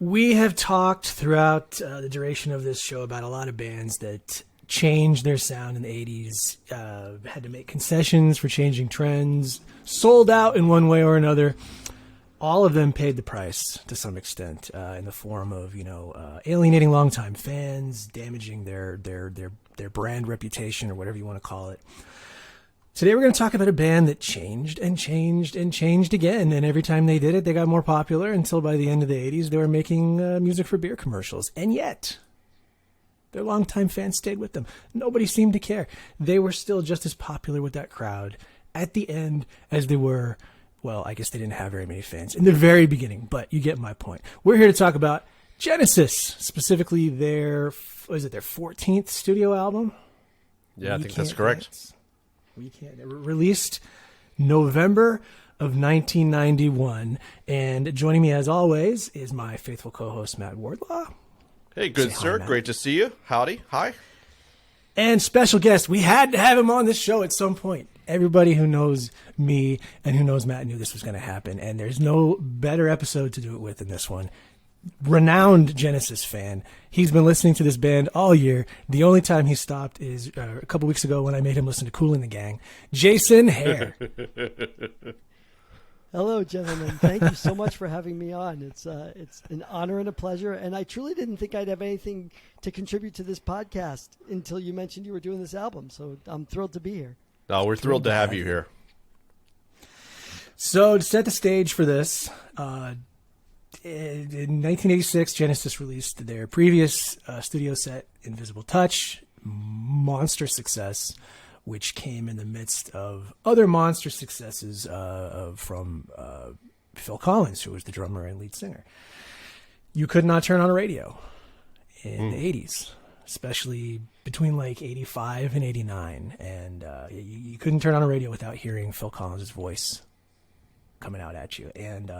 We have talked throughout the duration of this show about a lot of bands that changed their sound in the 80s, had to make concessions for changing trends, sold out in one way or another. All of them paid the price to some extent in the form of, alienating longtime fans, damaging their brand reputation or whatever you want to call it. Today we're going to talk about a band that changed and changed and changed again. And every time they did it, they got more popular until by the end of the 80s, they were making music for beer commercials. And yet, their longtime fans stayed with them. Nobody seemed to care. They were still just as popular with that crowd at the end as they were, well, I guess they didn't have very many fans in the very beginning, but you get my point. We're here to talk about Genesis, specifically their 14th studio album? Yeah, I think that's correct. We can't. Released November of 1991. And joining me, as always, is my faithful co-host, Matt Wardlaw. Hey, good sir. Hi, great to see you. Howdy. Hi. And special guest. We had to have him on this show at some point. Everybody who knows me and who knows Matt knew this was going to happen. And there's no better episode to do it with than this one. Renowned Genesis fan. He's been listening to this band all year. The only time he stopped is a couple weeks ago when I made him listen to Kool and the Gang. Jason Hare. Hello, gentlemen. Thank you so much for having me on. It's an honor and a pleasure. And I truly didn't think I'd have anything to contribute to this podcast until you mentioned you were doing this album. So I'm thrilled to be here. No, we're thrilled to have you here. So to set the stage for this, in 1986, Genesis released their previous studio set, Invisible Touch, monster success, which came in the midst of other monster successes from Phil Collins, who was the drummer and lead singer. You could not turn on a radio in the 80s, especially between like 85 and 89. And you couldn't turn on a radio without hearing Phil Collins' voice coming out at you. And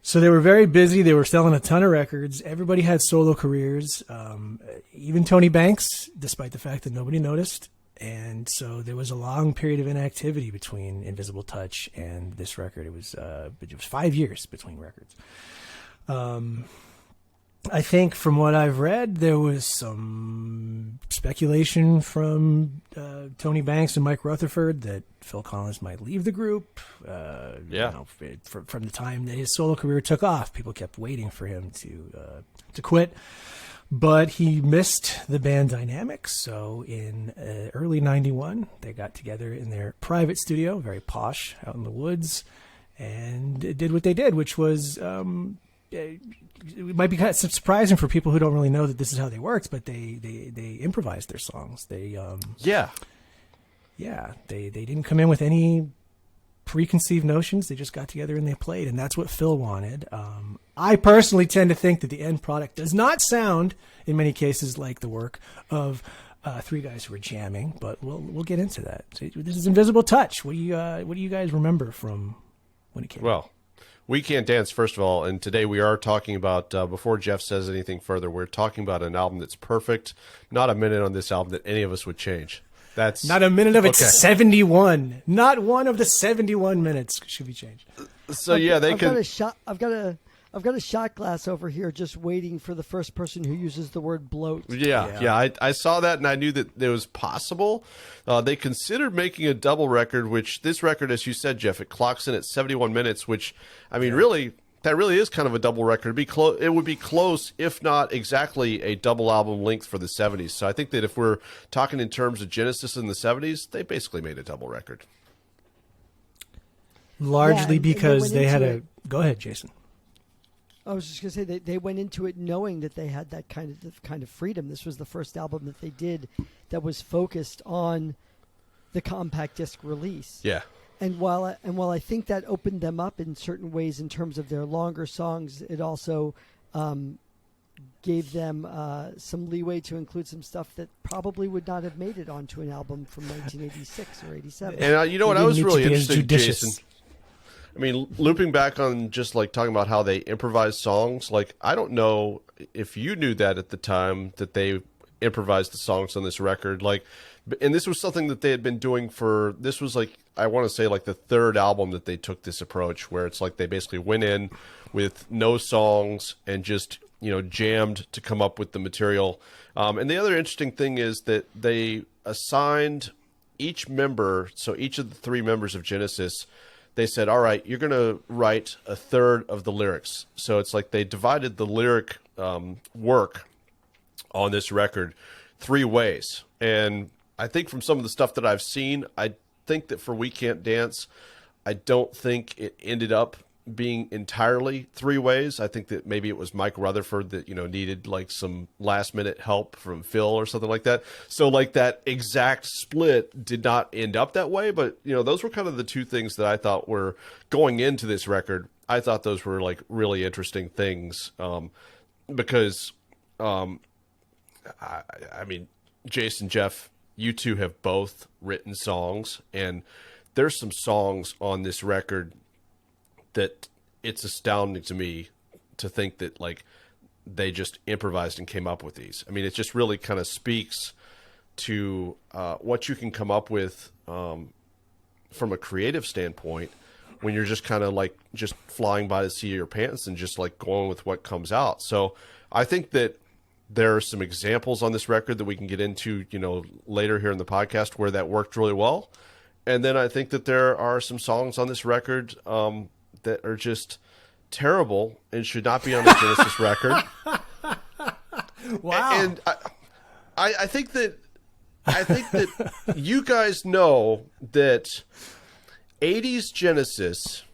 so they were very busy. They were selling a ton of records. Everybody had solo careers, even Tony Banks, despite the fact that nobody noticed. And so there was a long period of inactivity between Invisible Touch and this record. It was 5 years between records. I think from what I've read, there was some speculation from Tony Banks and Mike Rutherford that Phil Collins might leave the group. From the time that his solo career took off, people kept waiting for him to quit. But he missed the band dynamics. So in early 91, they got together in their private studio, very posh, out in the woods, and did what they did, which was... it might be kind of surprising for people who don't really know that this is how they worked, but they improvised their songs. They didn't come in with any preconceived notions. They just got together and they played, and that's what Phil wanted. I personally tend to think that the end product does not sound, in many cases, like the work of three guys who were jamming, but we'll get into that. So this is Invisible Touch. What do you guys remember from when it came out? Well, We Can't Dance, first of all, and today we are talking about, before Jeff says anything further, we're talking about an album that's perfect. Not a minute on this album that any of us would change. That's not a minute of it. Okay. 71. Not one of the 71 minutes should be changed. So yeah, I've got a shot glass over here just waiting for the first person who uses the word bloat. Yeah. I saw that and I knew that it was possible. They considered making a double record, which this record, as you said, Jeff, it clocks in at 71 minutes, which, I mean, really, that really is kind of a double record. It would be close, if not exactly a double album length for the 70s. So I think that if we're talking in terms of Genesis in the 70s, they basically made a double record. Largely because they had a... Go ahead, Jason. I was just going to say they went into it knowing that they had that kind of freedom. This was the first album that they did that was focused on the compact disc release. Yeah. And while I think that opened them up in certain ways in terms of their longer songs, it also gave them some leeway to include some stuff that probably would not have made it onto an album from 1986 or 87. And you know what? I was really interested, Jason. I mean, looping back on just like talking about how they improvise songs, like I don't know if you knew that at the time that they improvised the songs on this record. Like And this was something that they had been doing this was like, I want to say like the third album that they took this approach, where it's like they basically went in with no songs and just, jammed to come up with the material. And the other interesting thing is that they assigned each member, so each of the three members of Genesis, they said, all right, you're going to write a third of the lyrics. So it's like they divided the lyric work on this record three ways. And I think from some of the stuff that I've seen, I think that for We Can't Dance, I don't think it ended up being entirely three ways. I think that maybe it was Mike Rutherford that, needed like some last minute help from Phil or something like that. So like that exact split did not end up that way. But, those were kind of the two things that I thought were going into this record. I thought those were like really interesting things because, I mean, Jason, Jeff, you two have both written songs, and there's some songs on this record that it's astounding to me to think that like they just improvised and came up with these. I mean, it just really kind of speaks to what you can come up with from a creative standpoint when you're just kind of like just flying by the seat of your pants and just like going with what comes out. So I think that there are some examples on this record that we can get into, later here in the podcast where that worked really well. And then I think that there are some songs on this record that are just terrible and should not be on the Genesis record. Wow. And I think that you guys know that 80s Genesis,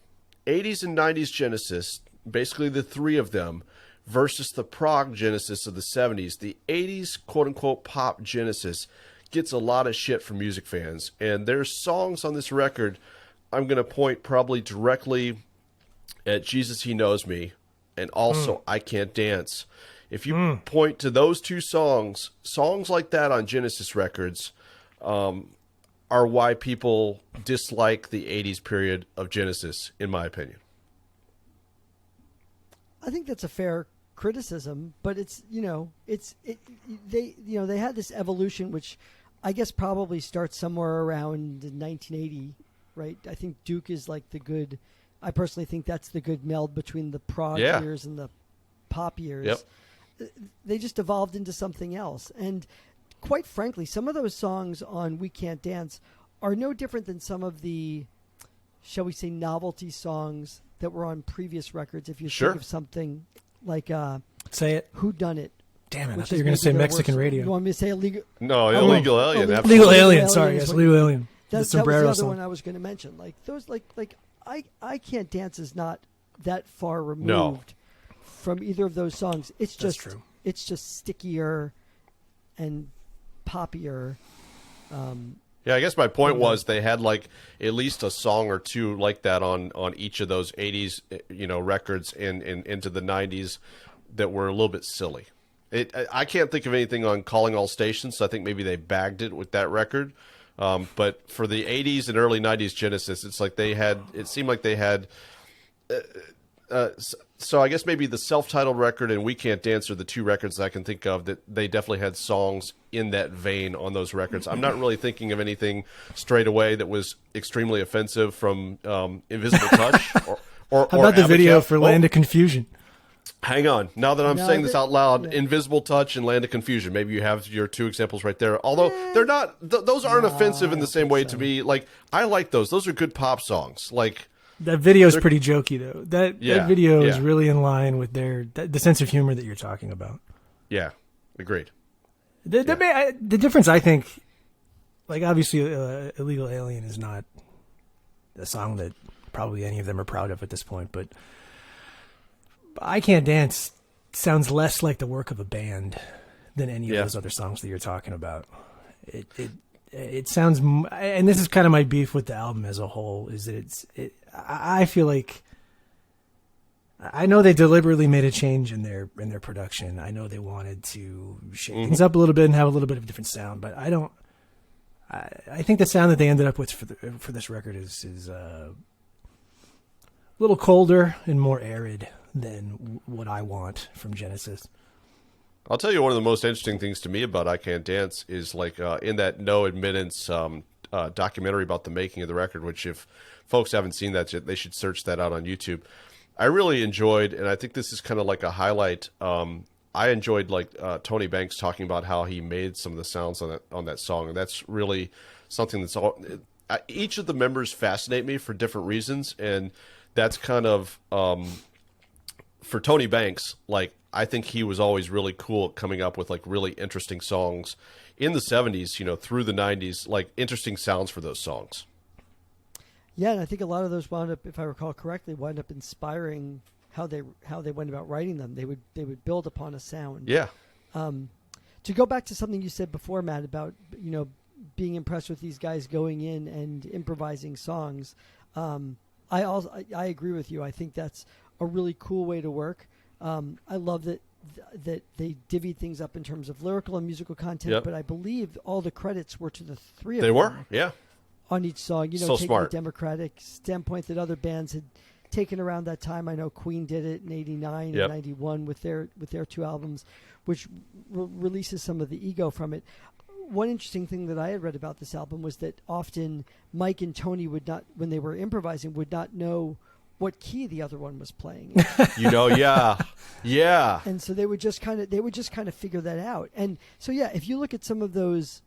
80s and 90s Genesis, basically the three of them, versus the prog Genesis of the 70s. The 80s quote-unquote pop Genesis gets a lot of shit from music fans. And there's songs on this record, I'm going to point probably directly at Jesus He Knows Me and also I Can't Dance. If you point to those two songs like that on Genesis records are why people dislike the 80s period of Genesis, in my opinion. I think that's a fair criticism, but they had this evolution, which I guess probably starts somewhere around 1980, right? I think Duke is like I personally think that's the good meld between the prog years and the pop years. Yep. They just evolved into something else. And quite frankly, some of those songs on We Can't Dance are no different than some of the, shall we say, novelty songs that were on previous records. If you think of something like say it, Who Done It? Damn it! I thought you were going to say Mexican radio. You want me to say illegal? No, Illegal Alien. Illegal Alien. Sorry, yes, Illegal Alien. That was the other one I was going to mention. Like those, like I Can't Dance is not that far removed from either of those songs. It's just true. It's just stickier and poppier. Yeah, I guess my point was they had like at least a song or two like that on each of those 80s, records and into the 90s that were a little bit silly. I can't think of anything on Calling All Stations, so I think maybe they bagged it with that record. But for the 80s and early 90s Genesis, it seemed like they had so I guess maybe the self-titled record and We Can't Dance are the two records that I can think of that they definitely had songs in that vein on those records. I'm not really thinking of anything straight away that was extremely offensive from Invisible Touch or How about the video for Land of Confusion? Confusion? Hang on. Now that I'm saying this out loud, Invisible Touch and Land of Confusion. Maybe you have your two examples right there. Although they're not; those aren't offensive in the same way to me. Like I like those. Those are good pop songs. Like that video is pretty jokey though. That video is really in line with the sense of humor that you're talking about. Yeah, agreed. The difference, I think, like obviously, Illegal Alien is not a song that probably any of them are proud of at this point, but I Can't Dance sounds less like the work of a band than any of those other songs that you're talking about. It sounds, and this is kind of my beef with the album as a whole, is that I feel like, I know they deliberately made a change in their production. I know they wanted to shake things up a little bit and have a little bit of a different sound, but I think the sound that they ended up with for this record is a little colder and more arid than what I want from Genesis. I'll tell you one of the most interesting things to me about I Can't Dance is like in that No Admittance documentary about the making of the record, which if folks haven't seen that yet, they should search that out on YouTube. I really enjoyed, and I think this is kind of like a highlight. I enjoyed like Tony Banks talking about how he made some of the sounds on that song, and that's really something that's all. Each of the members fascinate me for different reasons, and that's kind of for Tony Banks. Like I think he was always really cool at coming up with like really interesting songs in the 70s, you know, through the 90s, like interesting sounds for those songs. Yeah, and I think a lot of those wound up, if I recall correctly, wound up inspiring how they went about writing them. They would build upon a sound. Yeah. To go back to something you said before, Matt, about being impressed with these guys going in and improvising songs. I agree with you. I think that's a really cool way to work. I love that they divvied things up in terms of lyrical and musical content. Yep. But I believe all the credits were to the three of They them. were, yeah. On each song, So taking smart. the democratic standpoint that other bands had taken around that time. I know Queen did it in '89 Yep. and '91 with their two albums, which releases some of the ego from it. One interesting thing that I had read about this album was that often Mike and Tony would not, when they were improvising, would not know what key the other one was playing. Yeah. And so they would just kind of figure that out. And so if you look at some of those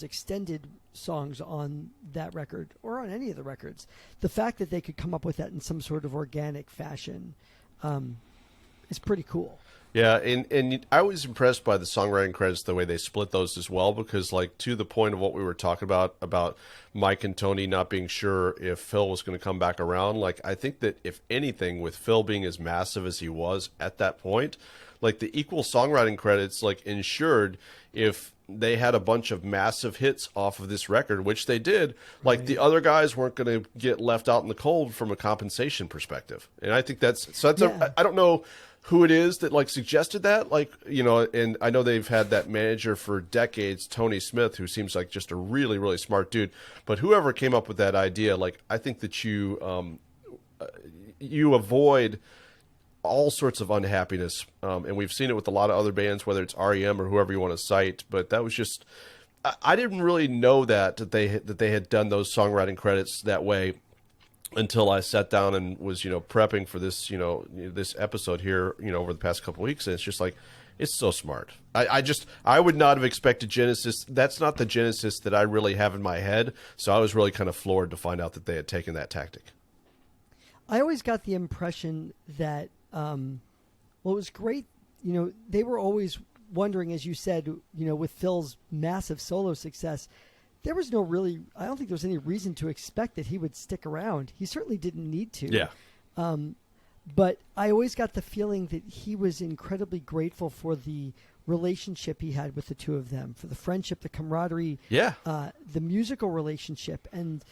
extended songs on that record or on any of the records, the fact that they could come up with that in some sort of organic fashion is pretty cool. Yeah, and I was impressed by the songwriting credits, the way they split those as well, because like to the point of what we were talking about Mike and Tony not being sure if Phil was going to come back around. Like I think that if anything, with Phil being as massive as he was at that point, like the equal songwriting credits like ensured if they had a bunch of massive hits off of this record, which they did, like Right. the other guys weren't going to get left out in the cold from a compensation perspective. And I think that's I don't know who it is that like suggested that, like, and I know they've had that manager for decades, Tony Smith, who seems like just a really, really smart dude, but whoever came up with that idea, like, I think that you avoid all sorts of unhappiness. And we've seen it with a lot of other bands, whether it's REM or whoever you want to cite, but that was just, I didn't really know that they had done those songwriting credits that way until I sat down and was, prepping for this, this episode here, over the past couple of weeks. And it's just like, it's so smart. I would not have expected Genesis. That's not the Genesis that I really have in my head. So I was really kind of floored to find out that they had taken that tactic. I always got the impression that, it was great. They were always wondering, as you said, with Phil's massive solo success, I don't think there was any reason to expect that he would stick around. He certainly didn't need to. Yeah. But I always got the feeling that he was incredibly grateful for the relationship he had with the two of them, for the friendship, the camaraderie, the musical relationship. And,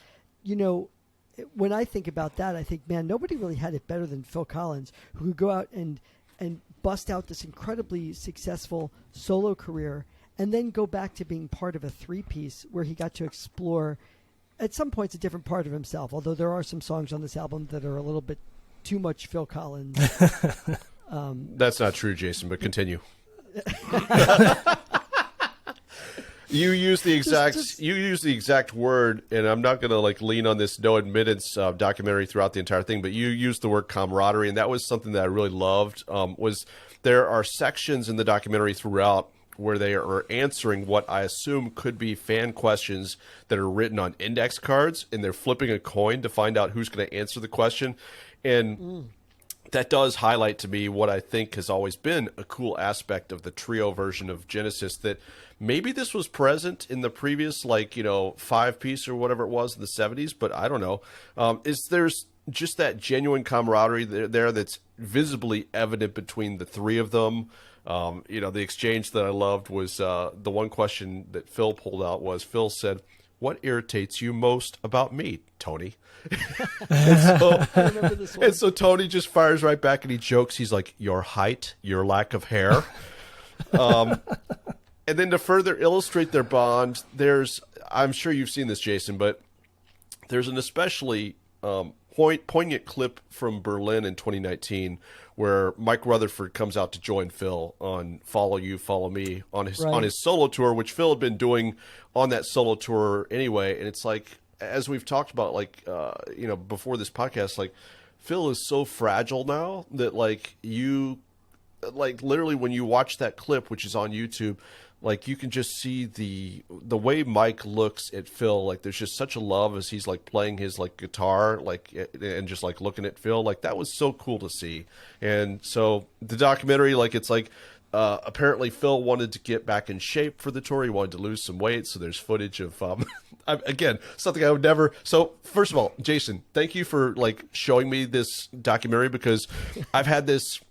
when I think about that, I think, man, nobody really had it better than Phil Collins, who could go out and bust out this incredibly successful solo career and then go back to being part of a three-piece where he got to explore, at some points, a different part of himself, although there are some songs on this album that are a little bit too much Phil Collins. That's not true, Jason, but continue. You use the exact word, and I'm not going to like lean on this No Admittance documentary throughout the entire thing, but you used the word camaraderie, and that was something that I really loved. Was there are sections in the documentary throughout where they are answering what I assume could be fan questions that are written on index cards, and they're flipping a coin to find out who's going to answer the question. And that does highlight to me what I think has always been a cool aspect of the trio version of Genesis, that maybe this was present in the previous, 5-piece or whatever it was in the 70s, but I don't know. There's just that genuine camaraderie there that's visibly evident between the three of them. The exchange that I loved was the one question that Phil pulled out was, Phil said, "What irritates you most about me, Tony?" I remember this one. And so Tony just fires right back and he jokes. He's like, "Your height, your lack of hair." And then to further illustrate their bond, I'm sure you've seen this, Jason, but there's an especially poignant clip from Berlin in 2019 where Mike Rutherford comes out to join Phil on Follow You, Follow Me on his solo tour, which Phil had been doing on that solo tour anyway. And it's like, as we've talked about, like, before this podcast, like, Phil is so fragile now that, like, literally when you watch that clip, which is on YouTube, like, you can just see the way Mike looks at Phil. Like, there's just such a love as he's like playing his like guitar, like, and just like looking at Phil. Like, that was so cool to see. And so the documentary, like, it's like, apparently Phil wanted to get back in shape for the tour. He wanted to lose some weight. So there's footage of, again, something I would never. So first of all, Jason, thank you for like showing me this documentary, because I've had this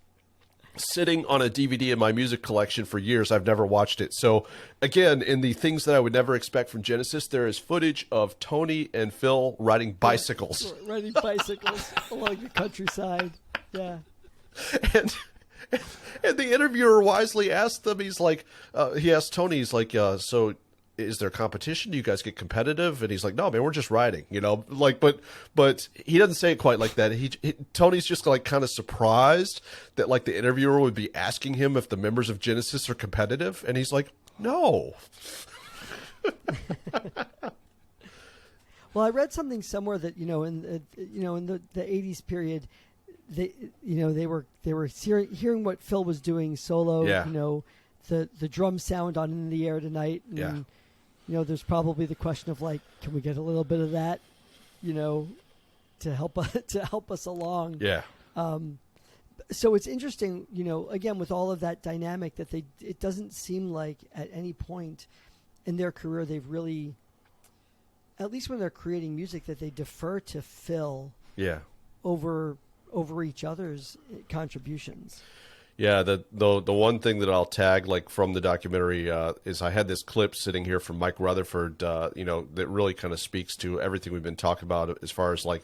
sitting on a DVD in my music collection for years. I've never watched it. So again, in the things that I would never expect from Genesis, there is footage of Tony and Phil riding bicycles. Riding bicycles along the countryside. Yeah. And the interviewer wisely asked them, he's like, he asked Tony, he's like, so is there competition? Do you guys get competitive? And he's like, no, man, we're just riding, like, but he doesn't say it quite like that. Tony's just like kind of surprised that like the interviewer would be asking him if the members of Genesis are competitive. And he's like, no. Well, I read something somewhere that, in the 80s period, they were hearing what Phil was doing solo, yeah. The drum sound on In the Air Tonight. And, yeah. There's probably the question of like, can we get a little bit of that, to help us along? Yeah. So it's interesting, again, with all of that dynamic, that it doesn't seem like at any point in their career they've really, at least when they're creating music, that they defer to Phil. Yeah. Over each other's contributions. Yeah, the one thing that I'll tag like from the documentary is I had this clip sitting here from Mike Rutherford, that really kind of speaks to everything we've been talking about as far as like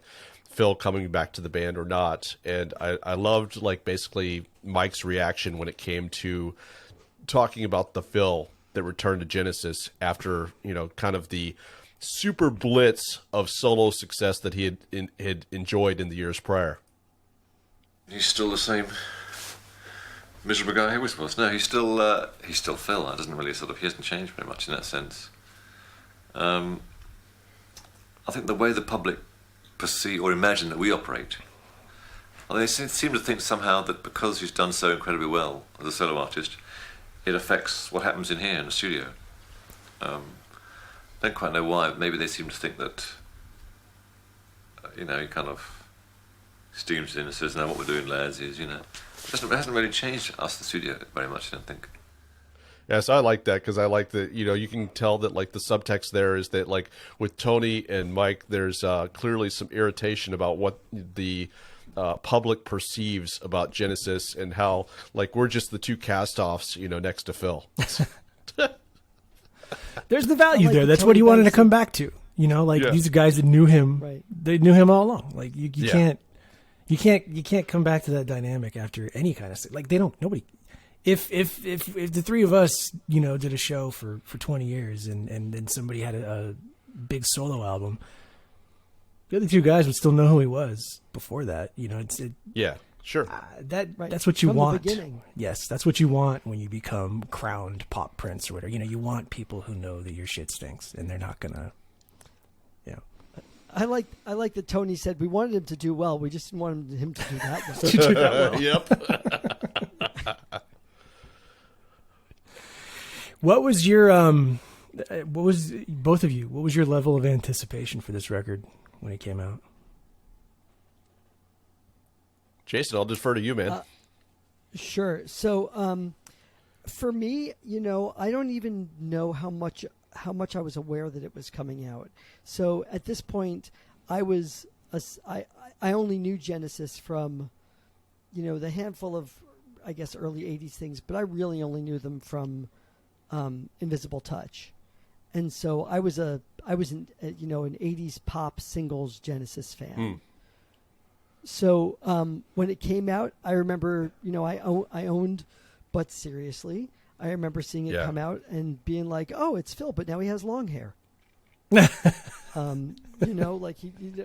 Phil coming back to the band or not. And I loved like basically Mike's reaction when it came to talking about the Phil that returned to Genesis after, kind of the super blitz of solo success that he had enjoyed in the years prior. He's still the same miserable guy he always was. No, he's still Phil. That doesn't really he hasn't changed very much in that sense. I think the way the public perceive or imagine that we operate, they seem to think somehow that because he's done so incredibly well as a solo artist, it affects what happens in here in the studio. Don't quite know why, but maybe they seem to think that, he kind of steams in and says, "No, what we're doing, lads, is, it hasn't really changed us, the studio, very much, I don't think." Yes, I like that, because I like that, you can tell that like the subtext there is that like with Tony and Mike, there's clearly some irritation about what the public perceives about Genesis and how like we're just the two cast-offs, next to Phil. There's the value like there. the That's Tony what he wanted to Banks come back to. These are guys that knew him. Right. They knew him all along. Like you Yeah. can't come back to that dynamic after any kind of like nobody. If the three of us did a show for 20 years and then somebody had a big solo album, the other two guys would still know who he was before that. Yeah, sure. That's what you From the want. beginning. Yes, that's what you want when you become crowned pop prince or whatever. You want people who know that your shit stinks and they're not gonna. I like that Tony said we wanted him to do well. We just didn't want him to do that well. Yep. What was your both of you? What was your level of anticipation for this record when it came out? Jason, I'll defer to you, man. Sure. So, for me, I don't even know how much I was aware that it was coming out. So at this point, I only knew Genesis from, the handful of, I guess, early 80s things, but I really only knew them from Invisible Touch. And so I was an 80s pop singles Genesis fan. So when it came out, I remember, I owned But Seriously. I remember seeing it come out and being like, "Oh, it's Phil, but now he has long hair." Like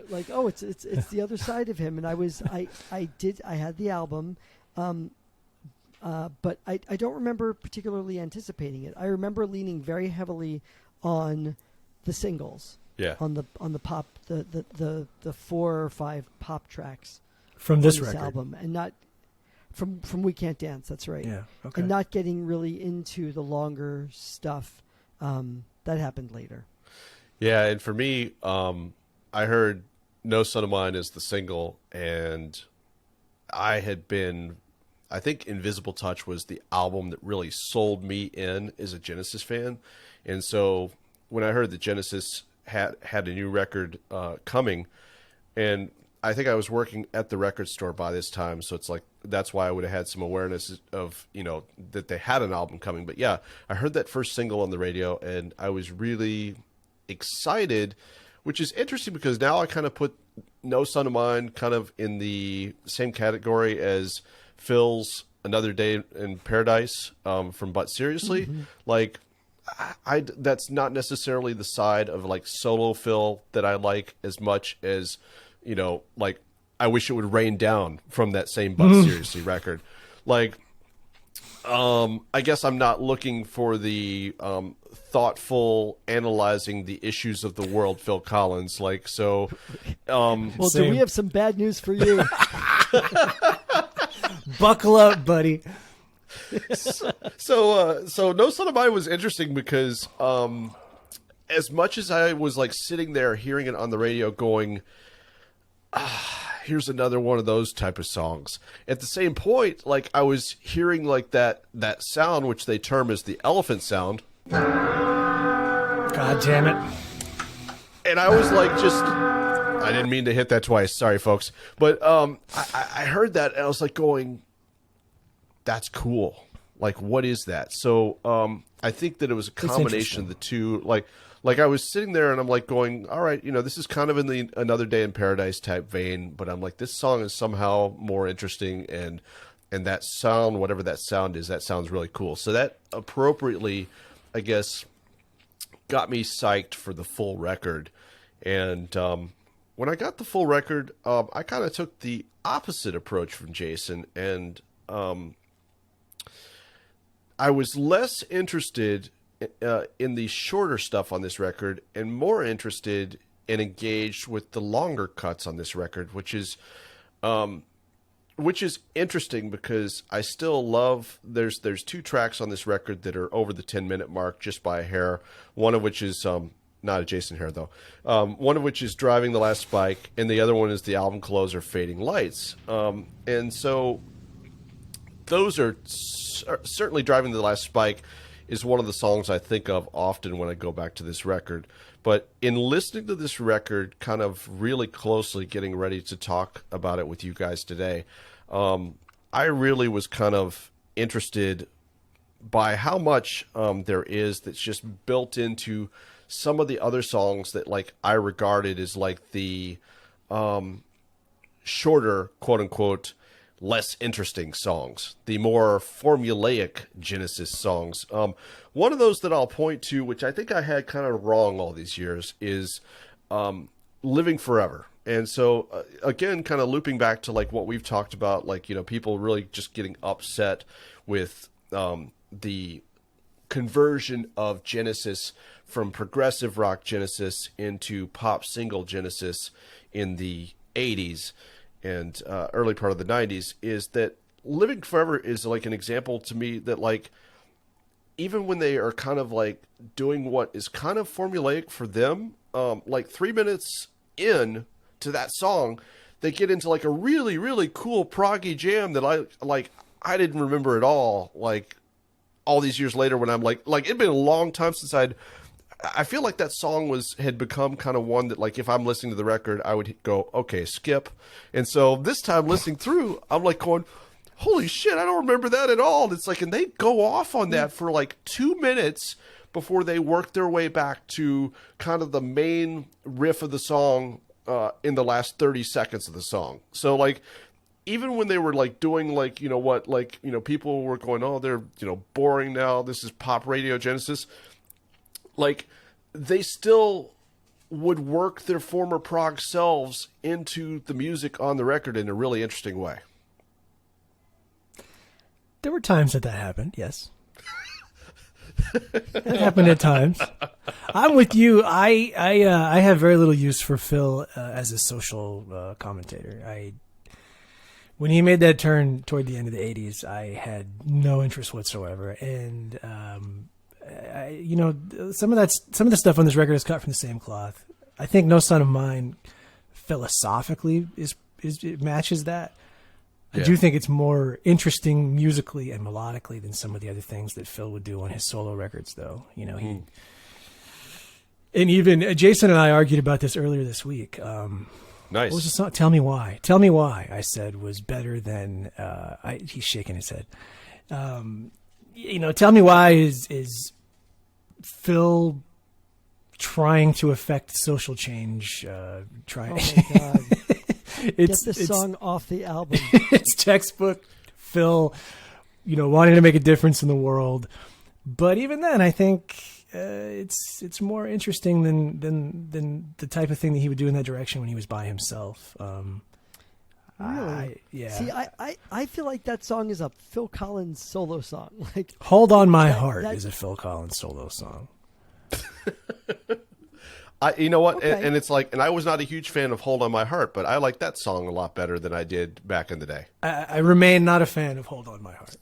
like, oh, it's the other side of him. And I had the album, but I don't remember particularly anticipating it. I remember leaning very heavily on the singles. Yeah. On the pop, the 4 or 5 pop tracks from this on record album, and not from We Can't Dance. That's right. Yeah. Okay. And not getting really into the longer stuff. That happened later. Yeah, and for me, I heard "No Son of Mine" as the single, and I think "Invisible Touch" was the album that really sold me in as a Genesis fan, and so when I heard that Genesis had a new record coming, and I think I was working at the record store by this time, so it's like that's why I would have had some awareness of that they had an album coming. But yeah, I heard that first single on the radio, and I was really excited, which is interesting because now I kind of put "No Son of Mine" kind of in the same category as Phil's "Another Day in Paradise" from But Seriously. Mm-hmm. Like, that's not necessarily the side of like solo Phil that I like as much as, like I Wish It Would Rain Down from that same But Seriously record. Like, I guess I'm not looking for the thoughtful analyzing the issues of the world Phil Collins. Like, so, well, do we have some bad news for you? Buckle up, buddy. So "No Son of Mine" was interesting because as much as I was like sitting there hearing it on the radio going, here's another one of those type of songs. At the same point, like I was hearing like that sound, which they term as the elephant sound. God damn it. And I was like, I didn't mean to hit that twice. Sorry, folks. But I heard that and I was like going, that's cool. Like, what is that? So I think that it was a combination of the two. Like I was sitting there and I'm like going, all right, this is kind of in the Another Day in Paradise type vein, but I'm like, this song is somehow more interesting, and that sound, whatever that sound is, that sounds really cool. So that appropriately, I guess, got me psyched for the full record. And when I got the full record, I kind of took the opposite approach from Jason, and I was less interested in the shorter stuff on this record and more interested and engaged with the longer cuts on this record, which is interesting because I still love, there's 2 tracks on this record that are over the 10-minute mark just by a hair, one of which is not a Jason hair though, one of which is Driving the Last Spike, and the other one is the album closer, Fading Lights. And so those are certainly, Driving the Last Spike is one of the songs I think of often when I go back to this record. But in listening to this record, kind of really closely getting ready to talk about it with you guys today, I really was kind of interested by how much there is that's just built into some of the other songs that like I regarded as like the shorter, quote unquote, less interesting songs, the more formulaic Genesis songs. One of those that I'll point to, which I think I had kind of wrong all these years, is Living Forever. And so, again, kind of looping back to like what we've talked about, like, people really just getting upset with the conversion of Genesis from progressive rock Genesis into pop single Genesis in the 80s. And early part of the 90s, is that Living Forever is like an example to me that like even when they are kind of like doing what is kind of formulaic for them, like 3 minutes in to that song, they get into like a really, really cool proggy jam that I didn't remember at all. Like all these years later when I'm like it'd been a long time since I feel like that song had become kind of one that like if I'm listening to the record, I would go, okay, skip. And so this time listening through, I'm like going, holy shit, I don't remember that at all. And it's like, and they go off on that for like 2 minutes before they work their way back to kind of the main riff of the song in the last 30 seconds of the song. So like, even when they were like doing like, people were going, oh, they're, boring now. This is pop radio Genesis. Like they still would work their former prog selves into the music on the record in a really interesting way. There were times that happened, yes. It happened at times. I'm with you. I have very little use for Phil as a social commentator. When he made that turn toward the end of the 80s, I had no interest whatsoever. And some of the stuff on this record is cut from the same cloth. I think No Son of Mine philosophically it matches that. I do think it's more interesting musically and melodically than some of the other things that Phil would do on his solo records, though. And even Jason and I argued about this earlier this week. Nice. What was the song? Tell Me Why. Tell Me Why, I said, was better than... he's shaking his head. Tell Me Why is Phil trying to affect social change. Oh, my God. Get this song off the album. It's textbook Phil, wanting to make a difference in the world. But even then, I think it's more interesting than the type of thing that he would do in that direction when he was by himself. Really? Yeah. See, I feel like that song is a Phil Collins solo song. Like Hold On My Heart is a Phil Collins solo song. You know what? Okay. And it's like, and I was not a huge fan of Hold On My Heart, but I like that song a lot better than I did back in the day. I remain not a fan of Hold On My Heart.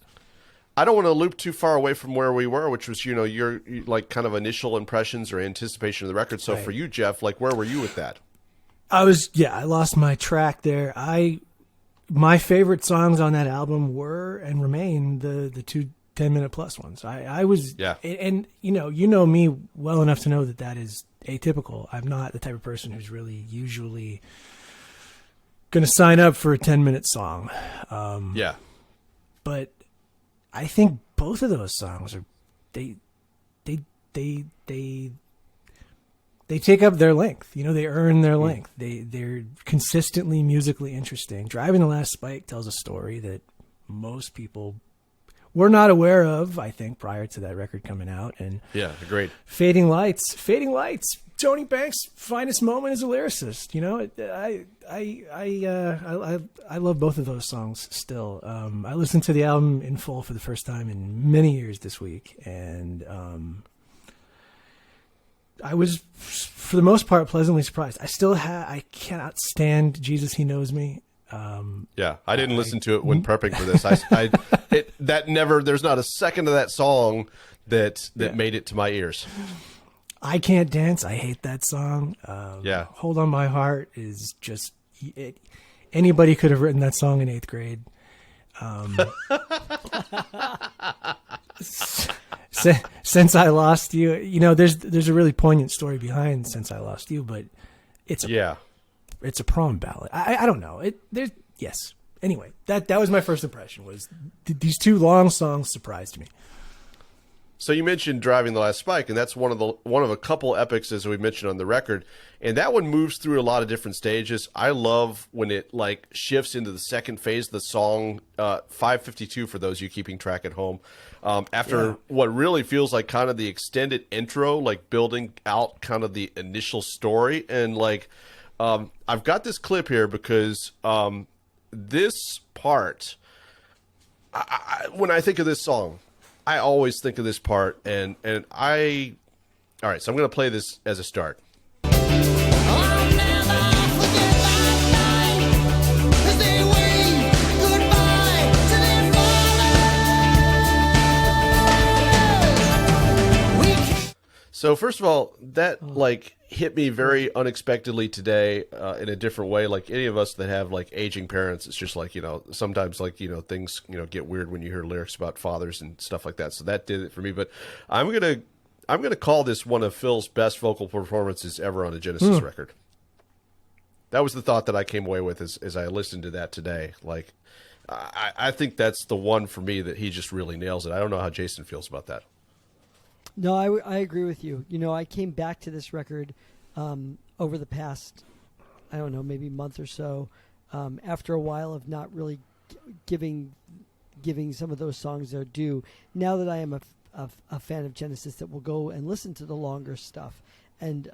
I don't want to loop too far away from where we were, which was, your like kind of initial impressions or anticipation of the record. So Right. for you, Jeff, like where were you with that? I lost my track there. My favorite songs on that album were and remain the two 10-minute plus ones. I was, Yeah. And you know me well enough to know that is atypical. I'm not the type of person who's really usually going to sign up for a 10-minute song. Yeah. But I think both of those songs are they take up their length. They earn their length. They're consistently musically interesting. Driving the Last Spike tells a story that most people were not aware of, I think, prior to that record coming out. And Yeah, agreed. Fading Lights, Tony Banks' finest moment as a lyricist. I love both of those songs still. I listened to the album in full for the first time in many years this week, and I was, for the most part, pleasantly surprised. I cannot stand Jesus, He Knows Me. Yeah, I didn't listen to it when prepping for this. There's not a second of that song that made it to my ears. I Can't Dance. I hate that song. Yeah. Hold On My Heart is just... anybody could have written that song in 8th grade. Since I Lost You, there's a really poignant story behind Since I Lost You, but it's a prom ballad. I don't know. Yes. Anyway, that was my first impression. Was these two long songs surprised me. So you mentioned Driving the Last Spike, and that's one of a couple epics, as we mentioned on the record, and that one moves through a lot of different stages. I love when it like shifts into the second phase of the song, 552 for those of you keeping track at home. After what really feels like kind of the extended intro, like building out kind of the initial story, and like I've got this clip here because this part, when I think of this song, I always think of this part, and all right, so I'm going to play this as a start. So first of all, that like hit me very unexpectedly today in a different way. Like any of us that have like aging parents, it's just like, sometimes like, things, get weird when you hear lyrics about fathers and stuff like that. So that did it for me. But I'm going to call this one of Phil's best vocal performances ever on a Genesis record. That was the thought that I came away with as I listened to that today. Like, I think that's the one for me that he just really nails it. I don't know how Jason feels about that. No, I agree with you. I came back to this record over the past, I don't know, maybe month or so, after a while of not really giving some of those songs their due. Now that I am a fan of Genesis, that will go and listen to the longer stuff, and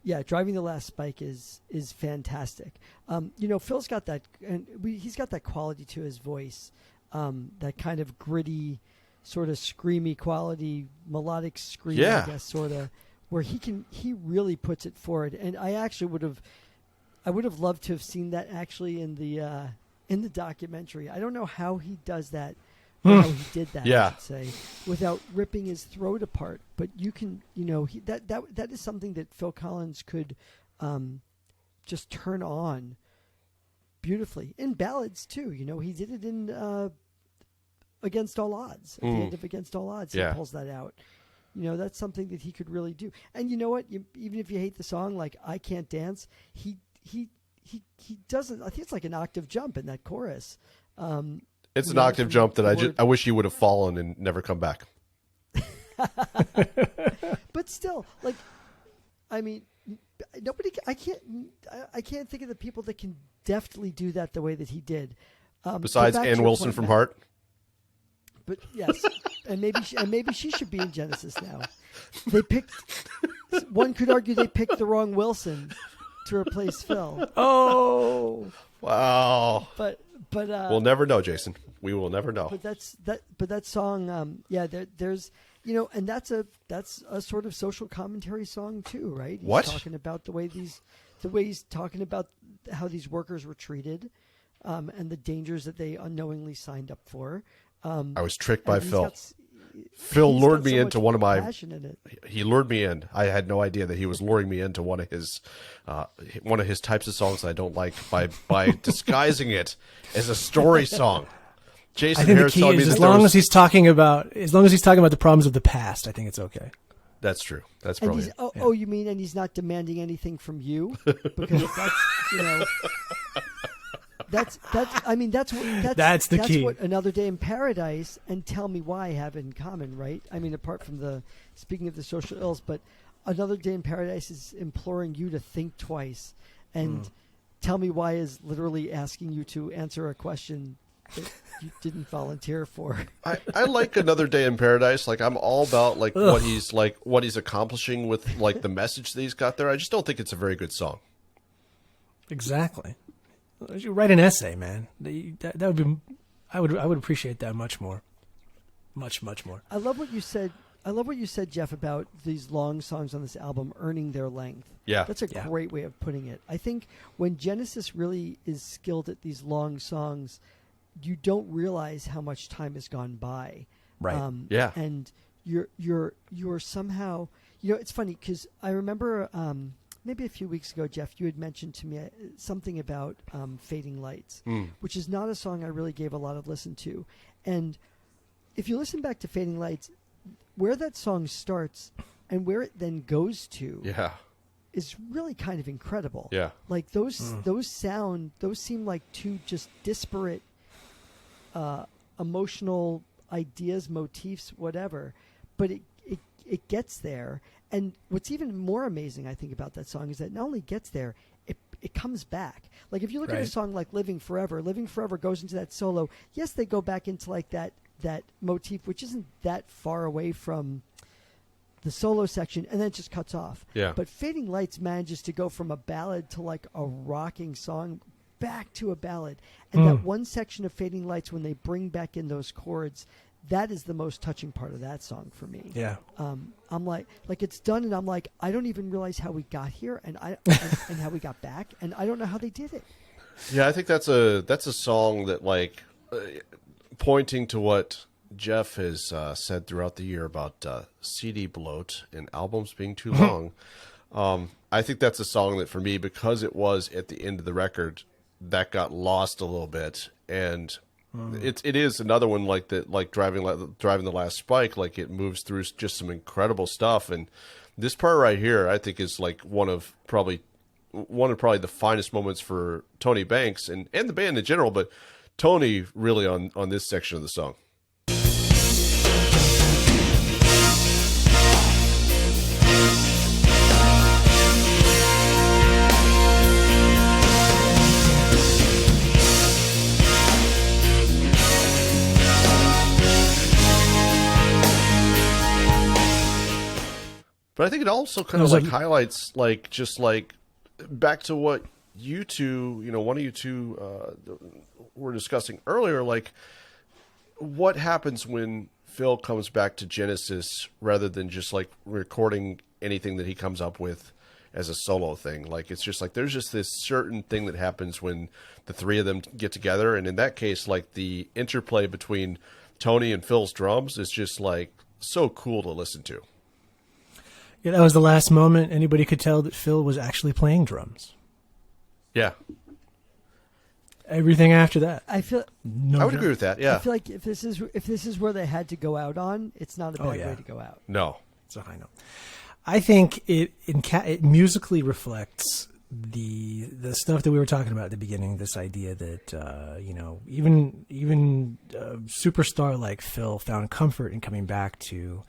Yeah, Driving the Last Spike is fantastic. You know, Phil's got that, and he's got that quality to his voice, that kind of gritty, sort of screamy quality, melodic scream, Yeah. I guess, sort of, where he really puts it forward. And I actually would have loved to have seen that actually in the documentary. I don't know how he does that. Or how he did that, Yeah. I should say, without ripping his throat apart. But you can, you know, that is something that Phil Collins could just turn on beautifully. In ballads, too. You know, he did it in Against All Odds. At the end of Against All Odds, Yeah. he pulls that out. You know, that's something that he could really do. And you know what? Even if you hate the song, like I Can't Dance, he doesn't. I think it's like an octave jump in that chorus. It's an Yeah, octave from jump that the word- I wish he would have fallen and never come back. But still, like, I mean, I can't think of the people that can deftly do that the way that he did. Besides but back to Ann your Wilson point, from Matt, Heart. But yes, and maybe she should be in Genesis now. They picked. One could argue they picked the wrong Wilson to replace Phil. Oh, Wow. But We'll never know, Jason. We will never know. But that song, there's, you know, and that's a sort of social commentary song too, right? He's What? talking about the way he's talking about how these workers were treated, and the dangers that they unknowingly signed up for. I was tricked by And he's Phil. got Phil he's lured got me so into much one of my. passion in it. He lured me in. I had no idea that he was luring me into one of his types of songs I don't like by disguising it as a story song. Jason I think the Harris key telling me is that as there long was- as he's talking about the problems of the past, I think it's okay. That's true. That's And brilliant. he's, you mean, and he's not demanding anything from you, because that's, you know, that's That's key. what Another Day in Paradise and Tell Me Why have in common, right? I mean, apart from speaking of the social ills, but Another Day in Paradise is imploring you to think twice, and Tell Me Why is literally asking you to answer a question that you didn't volunteer for. I like Another Day in Paradise. Like, I'm all about what he's accomplishing with like the message that he's got there. I just don't think it's a very good song. Exactly. You write an essay, man. That would be. I would appreciate that much more. Much more. I love what you said, Jeff, about these long songs on this album earning their length. Yeah. That's a great way of putting it. I think when Genesis really is skilled at these long songs, you don't realize how much time has gone by. Right. Yeah. And you're somehow, you know, it's funny because I remember maybe a few weeks ago, Jeff, you had mentioned to me something about Fading Lights, which is not a song I really gave a lot of listen to. And if you listen back to Fading Lights, where that song starts and where it then goes to is really kind of incredible. Yeah. Like those seem like two just disparate emotional ideas, motifs, whatever. But it gets there. And what's even more amazing, I think, about that song is that not only gets there, it comes back. Like if you look at a song like Living Forever goes into that solo. Yes, they go back into like that motif, which isn't that far away from the solo section, and then it just cuts off. Yeah. But Fading Lights manages to go from a ballad to like a rocking song back to a ballad. And that one section of Fading Lights, when they bring back in those chords, that is the most touching part of that song for me. Yeah. I'm like it's done, and I'm like, I don't even realize how we got here, and and how we got back, and I don't know how they did it. Yeah, I think that's a song that like pointing to what Jeff has said throughout the year about CD bloat and albums being too long. I think that's a song that for me, because it was at the end of the record, that got lost a little bit, and it is another one like that, like driving the last spike. Like it moves through just some incredible stuff, and this part right here, I think, is like one of probably the finest moments for Tony Banks and the band in general, but Tony really on this section of the song. But I think it also kind of like highlights like just like back to what you two, one of you two were discussing earlier, like what happens when Phil comes back to Genesis rather than just like recording anything that he comes up with as a solo thing. Like it's just like there's just this certain thing that happens when the three of them get together, and in that case, like the interplay between Tony and Phil's drums is just like so cool to listen to. Yeah, that was the last moment anybody could tell that Phil was actually playing drums. Yeah. Everything after that, I would agree with that. Yeah. I feel like if this is where they had to go out on, it's not a bad way to go out. No, it's a high note. I think it musically reflects the stuff that we were talking about at the beginning. This idea that even a superstar like Phil found comfort in coming back to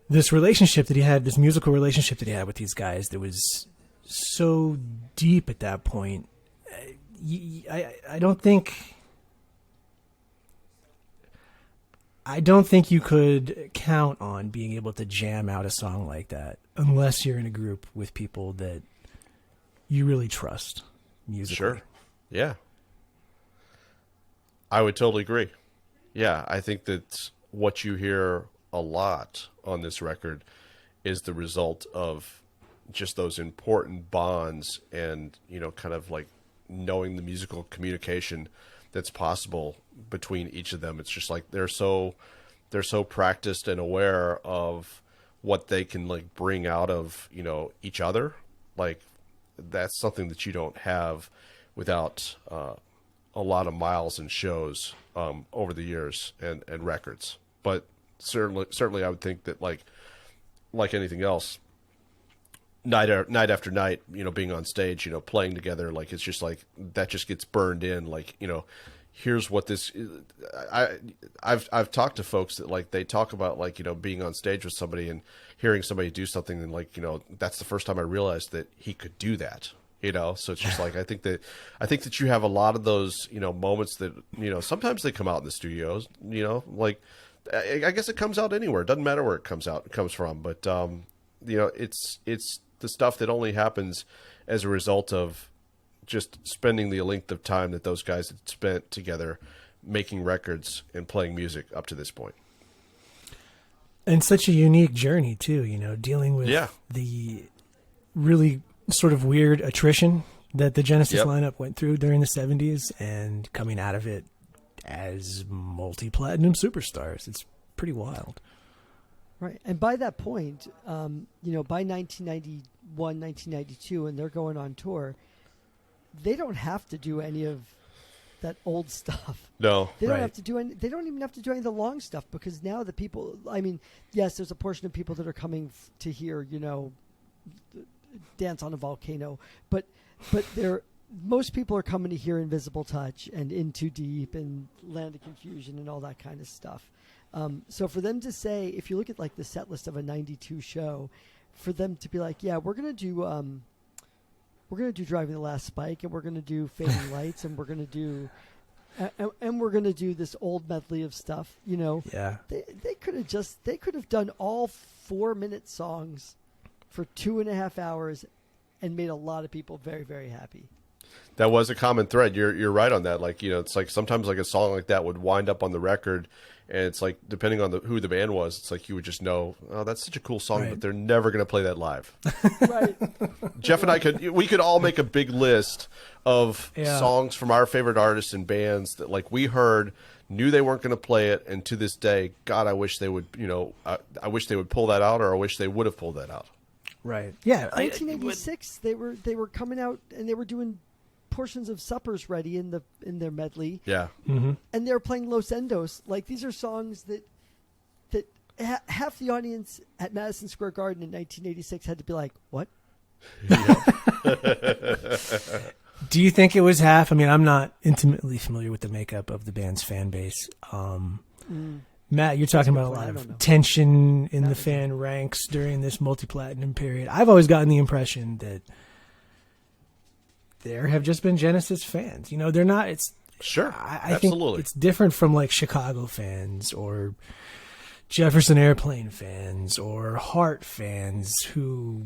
this relationship that he had, this musical relationship that he had with these guys that was so deep at that point. I don't think you could count on being able to jam out a song like that unless you're in a group with people that you really trust musically. Sure. Yeah. I would totally agree. Yeah, I think that what you hear a lot on this record is the result of just those important bonds and, kind of like knowing the musical communication that's possible between each of them. It's just like they're so practiced and aware of what they can like bring out of each other. Like that's something that you don't have without a lot of miles and shows over the years and records. But certainly I would think that like anything else, night after night, being on stage, playing together, like it's just like that just gets burned in. Like, here's what this is. I've talked to folks that like they talk about like being on stage with somebody and hearing somebody do something and like that's the first time I realized that he could do that. So it's just like I think that you have a lot of those moments that sometimes they come out in the studios. Like I guess it comes out anywhere. It doesn't matter where it comes from, but it's the stuff that only happens as a result of just spending the length of time that those guys had spent together making records and playing music up to this point. And such a unique journey too, dealing with the really sort of weird attrition that the Genesis lineup went through during the 70s and coming out of it as multi-platinum superstars. It's pretty wild. Right. And by that point, by 1991, 1992, and they're going on tour, they don't have to do any of that old stuff. No. They don't have to do any. They don't even have to do any of the long stuff because now the people. I mean, yes, there's a portion of people that are coming to hear, Dance on a Volcano, but most people are coming to hear Invisible Touch and In Too Deep and Land of Confusion and all that kind of stuff. So for them to say, if you look at like the set list of a 92 show, for them to be like, yeah, we're gonna do Driving the Last Spike, and we're gonna do Fading Lights, and we're gonna do this old medley of stuff. Yeah. They could have done all 4-minute songs for 2.5 hours and made a lot of people very, very happy. That was a common thread. You're right on that. Like, it's like sometimes like a song like that would wind up on the record, and it's like depending on who the band was, it's like you would just know, oh, that's such a cool song, but they're never going to play that live. Right. Jeff and I could all make a big list of songs from our favorite artists and bands that like we heard, knew they weren't going to play it, and to this day, God, I wish they would. I wish they would pull that out, or I wish they would have pulled that out. Right. Yeah. 1986, they were coming out and they were doing portions of Supper's Ready in their medley. Yeah. Mm-hmm. And they're playing Los Endos. Like these are songs that half the audience at Madison Square Garden in 1986 had to be like, "What?" Do you think it was half? I mean, I'm not intimately familiar with the makeup of the band's fan base. Matt, you're talking about a lot of tension in the fan ranks during this multi-platinum period. I've always gotten the impression that there have just been Genesis fans. They're not. It's sure. I absolutely. think it's different from like Chicago fans or Jefferson Airplane fans or Heart fans who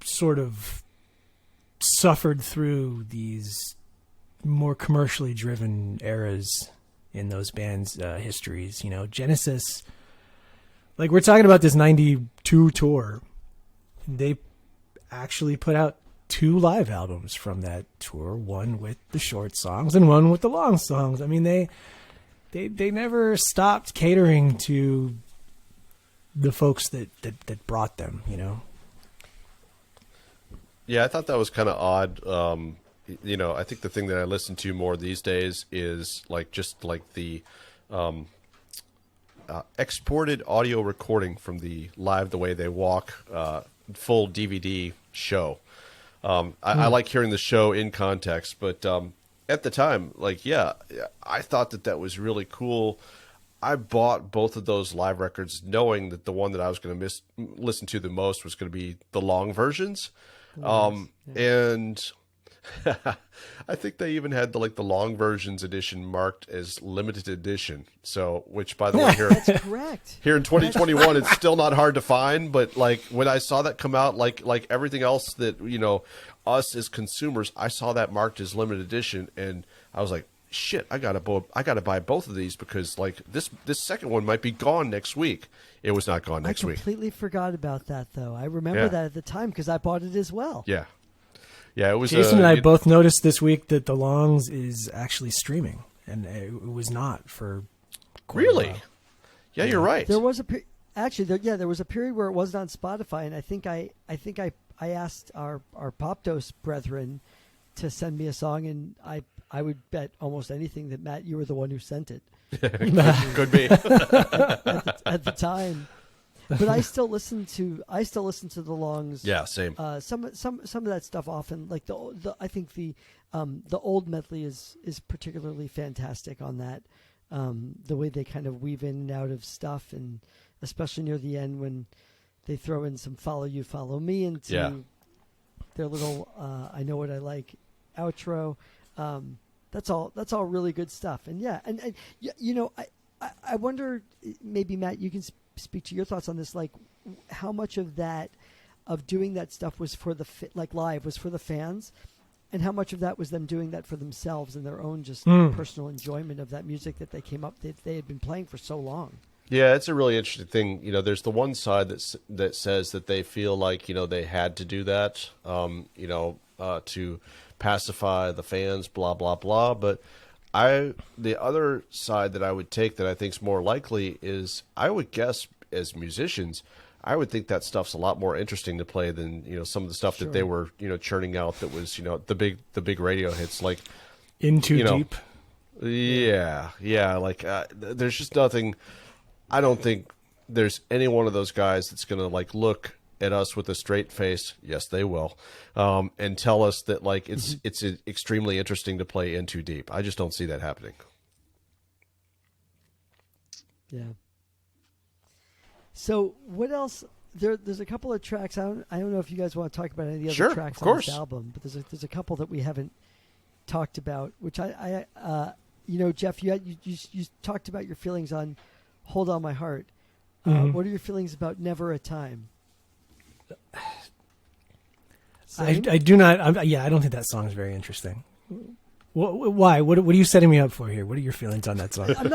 sort of suffered through these more commercially driven eras in those bands' histories. Genesis, like we're talking about this 92 tour, they actually put out 2 live albums from that tour, one with the short songs and one with the long songs. I mean, they never stopped catering to the folks that brought them, Yeah, I thought that was kind of odd. I think the thing that I listen to more these days is the exported audio recording from the Live the Way They Walk full DVD show. I like hearing the show in context, but at the time, I thought that was really cool. I bought both of those live records knowing that the one that I was going to listen to the most was going to be the long versions. And I think they even had the long versions edition marked as limited edition. So, which by the way, that's correct. Here in 2021, it's still not hard to find. But when I saw that come out, like everything else that us as consumers, I saw that marked as limited edition, and I was like, shit, I gotta buy both of these because this second one might be gone next week. It was not gone next week. I completely forgot about that though. I remember that at the time because I bought it as well. Yeah. Yeah, it was. Jason and I both noticed this week that the Longs is actually streaming, and it was not for quite a while. Yeah, you're right. There was there was a period where it wasn't on Spotify, and I think I asked our Popdos brethren to send me a song, and I would bet almost anything that Matt, you were the one who sent it. Could be at the time. But I still listen to the Longs. Yeah, same. Some of that stuff often, like I think the old medley is particularly fantastic on that. The way they kind of weave in and out of stuff, and especially near the end when they throw in some "Follow You, Follow Me" into their little "I Know What I Like" outro. That's all really good stuff. And I wonder, maybe Matt, you can speak to your thoughts on this, like how much of doing that stuff was for live was for the fans, and how much of that was them doing that for themselves and their own just personal enjoyment of that music that they had been playing for so long. Yeah, it's a really interesting thing. There's the one side that says that they feel like they had to do that, to pacify the fans, blah blah blah. But the other side that I would take that I think is more likely is, I would guess as musicians, I would think that stuff's a lot more interesting to play than some of the stuff that they were churning out that was the big radio hits like In Too Deep. Yeah. There's just nothing. I don't think there's any one of those guys that's gonna look at us with a straight face. Yes, they will, and tell us that it's extremely interesting to play In Too Deep. I just don't see that happening. Yeah. So what else? There's a couple of tracks. I don't know if you guys want to talk about any of the other tracks on this album, but there's a couple that we haven't talked about. Which I Jeff, you talked about your feelings on "Hold On My Heart." What are your feelings about "Never a Time"? I do not. I don't think that song is very interesting. Why? What are you setting me up for here? What are your feelings on that song? I'm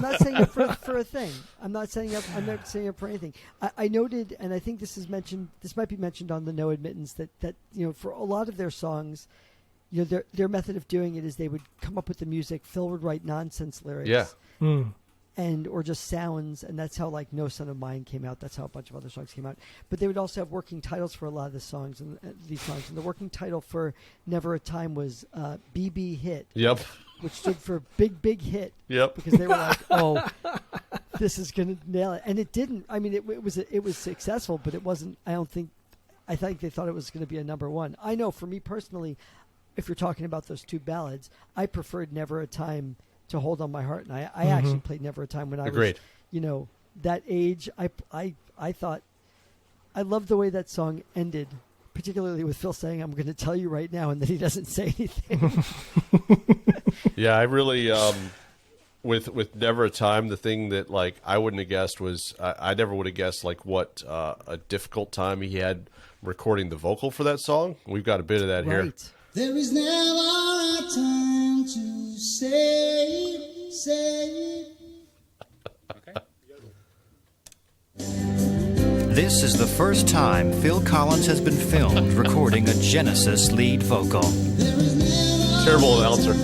not saying it for a thing. I'm not saying it for anything. I noted, and I think this is mentioned. This might be mentioned on the No Admittance that for a lot of their songs, their method of doing it is they would come up with the music. Phil would write nonsense lyrics. Yeah. Or just sounds, and that's how No Son of Mine came out. That's how a bunch of other songs came out. But they would also have working titles for a lot of the songs and these songs. And the working title for "Never a Time" was BB Hit. Yep. Which stood for Big Hit. Yep. Because they were like, oh, this is gonna nail it, and it didn't. I mean, it was successful, but it wasn't. I think they thought it was going to be a number one. I know for me personally, if you're talking about those two ballads, I preferred "Never a Time" to "Hold On My Heart," and I actually played "Never a Time" when I was that age. I thought I loved the way that song ended, particularly with Phil saying, "I'm going to tell you right now," and then he doesn't say anything. Yeah, I really with Never a Time, the thing that like I wouldn't have guessed was I never would have guessed like what a difficult time he had recording the vocal for that song. We've got a bit of that here. There is never a time to say. Okay. This is the first time Phil Collins has been filmed recording a Genesis lead vocal. Terrible announcer.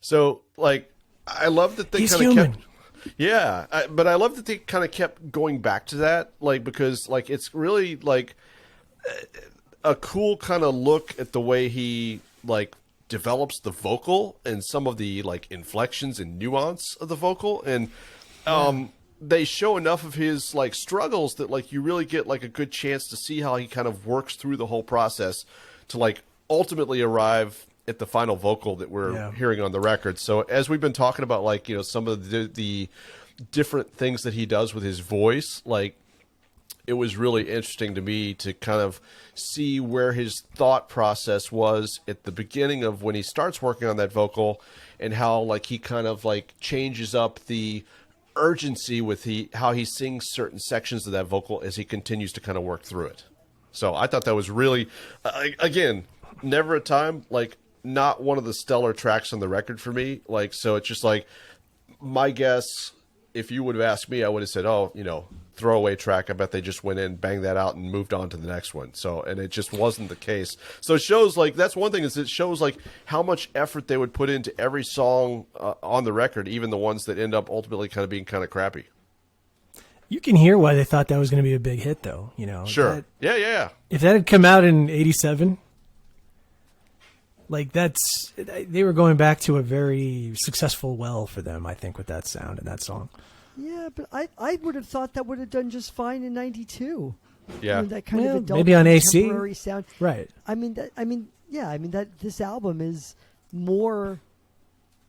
So, like, I love that they kind of kept... Yeah, but I love that they kind of kept going back to that, like, because, like, it's really, like, a cool kind of look at the way he, like, develops the vocal and some of the, like, inflections and nuance of the vocal. And they show enough of his, like, struggles that, like, you really get, like, a good chance to see how he kind of works through the whole process to, like, ultimately arrive at the final vocal that we're hearing on the record. So as we've been talking about, like, you know, some of the different things that he does with his voice, like, it was really interesting to me to kind of see where his thought process was at the beginning of when he starts working on that vocal, and how, like, he kind of, like, changes up the urgency with how he sings certain sections of that vocal as he continues to kind of work through it. So I thought that was really, again, Never a Time, like, not one of the stellar tracks on the record for me. Like, so it's just like, my guess, if you would have asked me, I would have said, oh, you know, throwaway track. I bet they just went in, banged that out, and moved on to the next one. So, and it just wasn't the case. So it shows, like, that's one thing, is it shows, like, how much effort they would put into every song on the record, even the ones that end up ultimately kind of being kind of crappy. You can hear why they thought that was going to be a big hit, though. You know, sure, yeah. If that had come out in '87. Like, they were going back to a very successful well for them, I think, with that sound and that song. Yeah, but I would have thought that would have done just fine in '92. Yeah, I mean, that kind of adult maybe on AC contemporary sound, right? I mean, that this album is more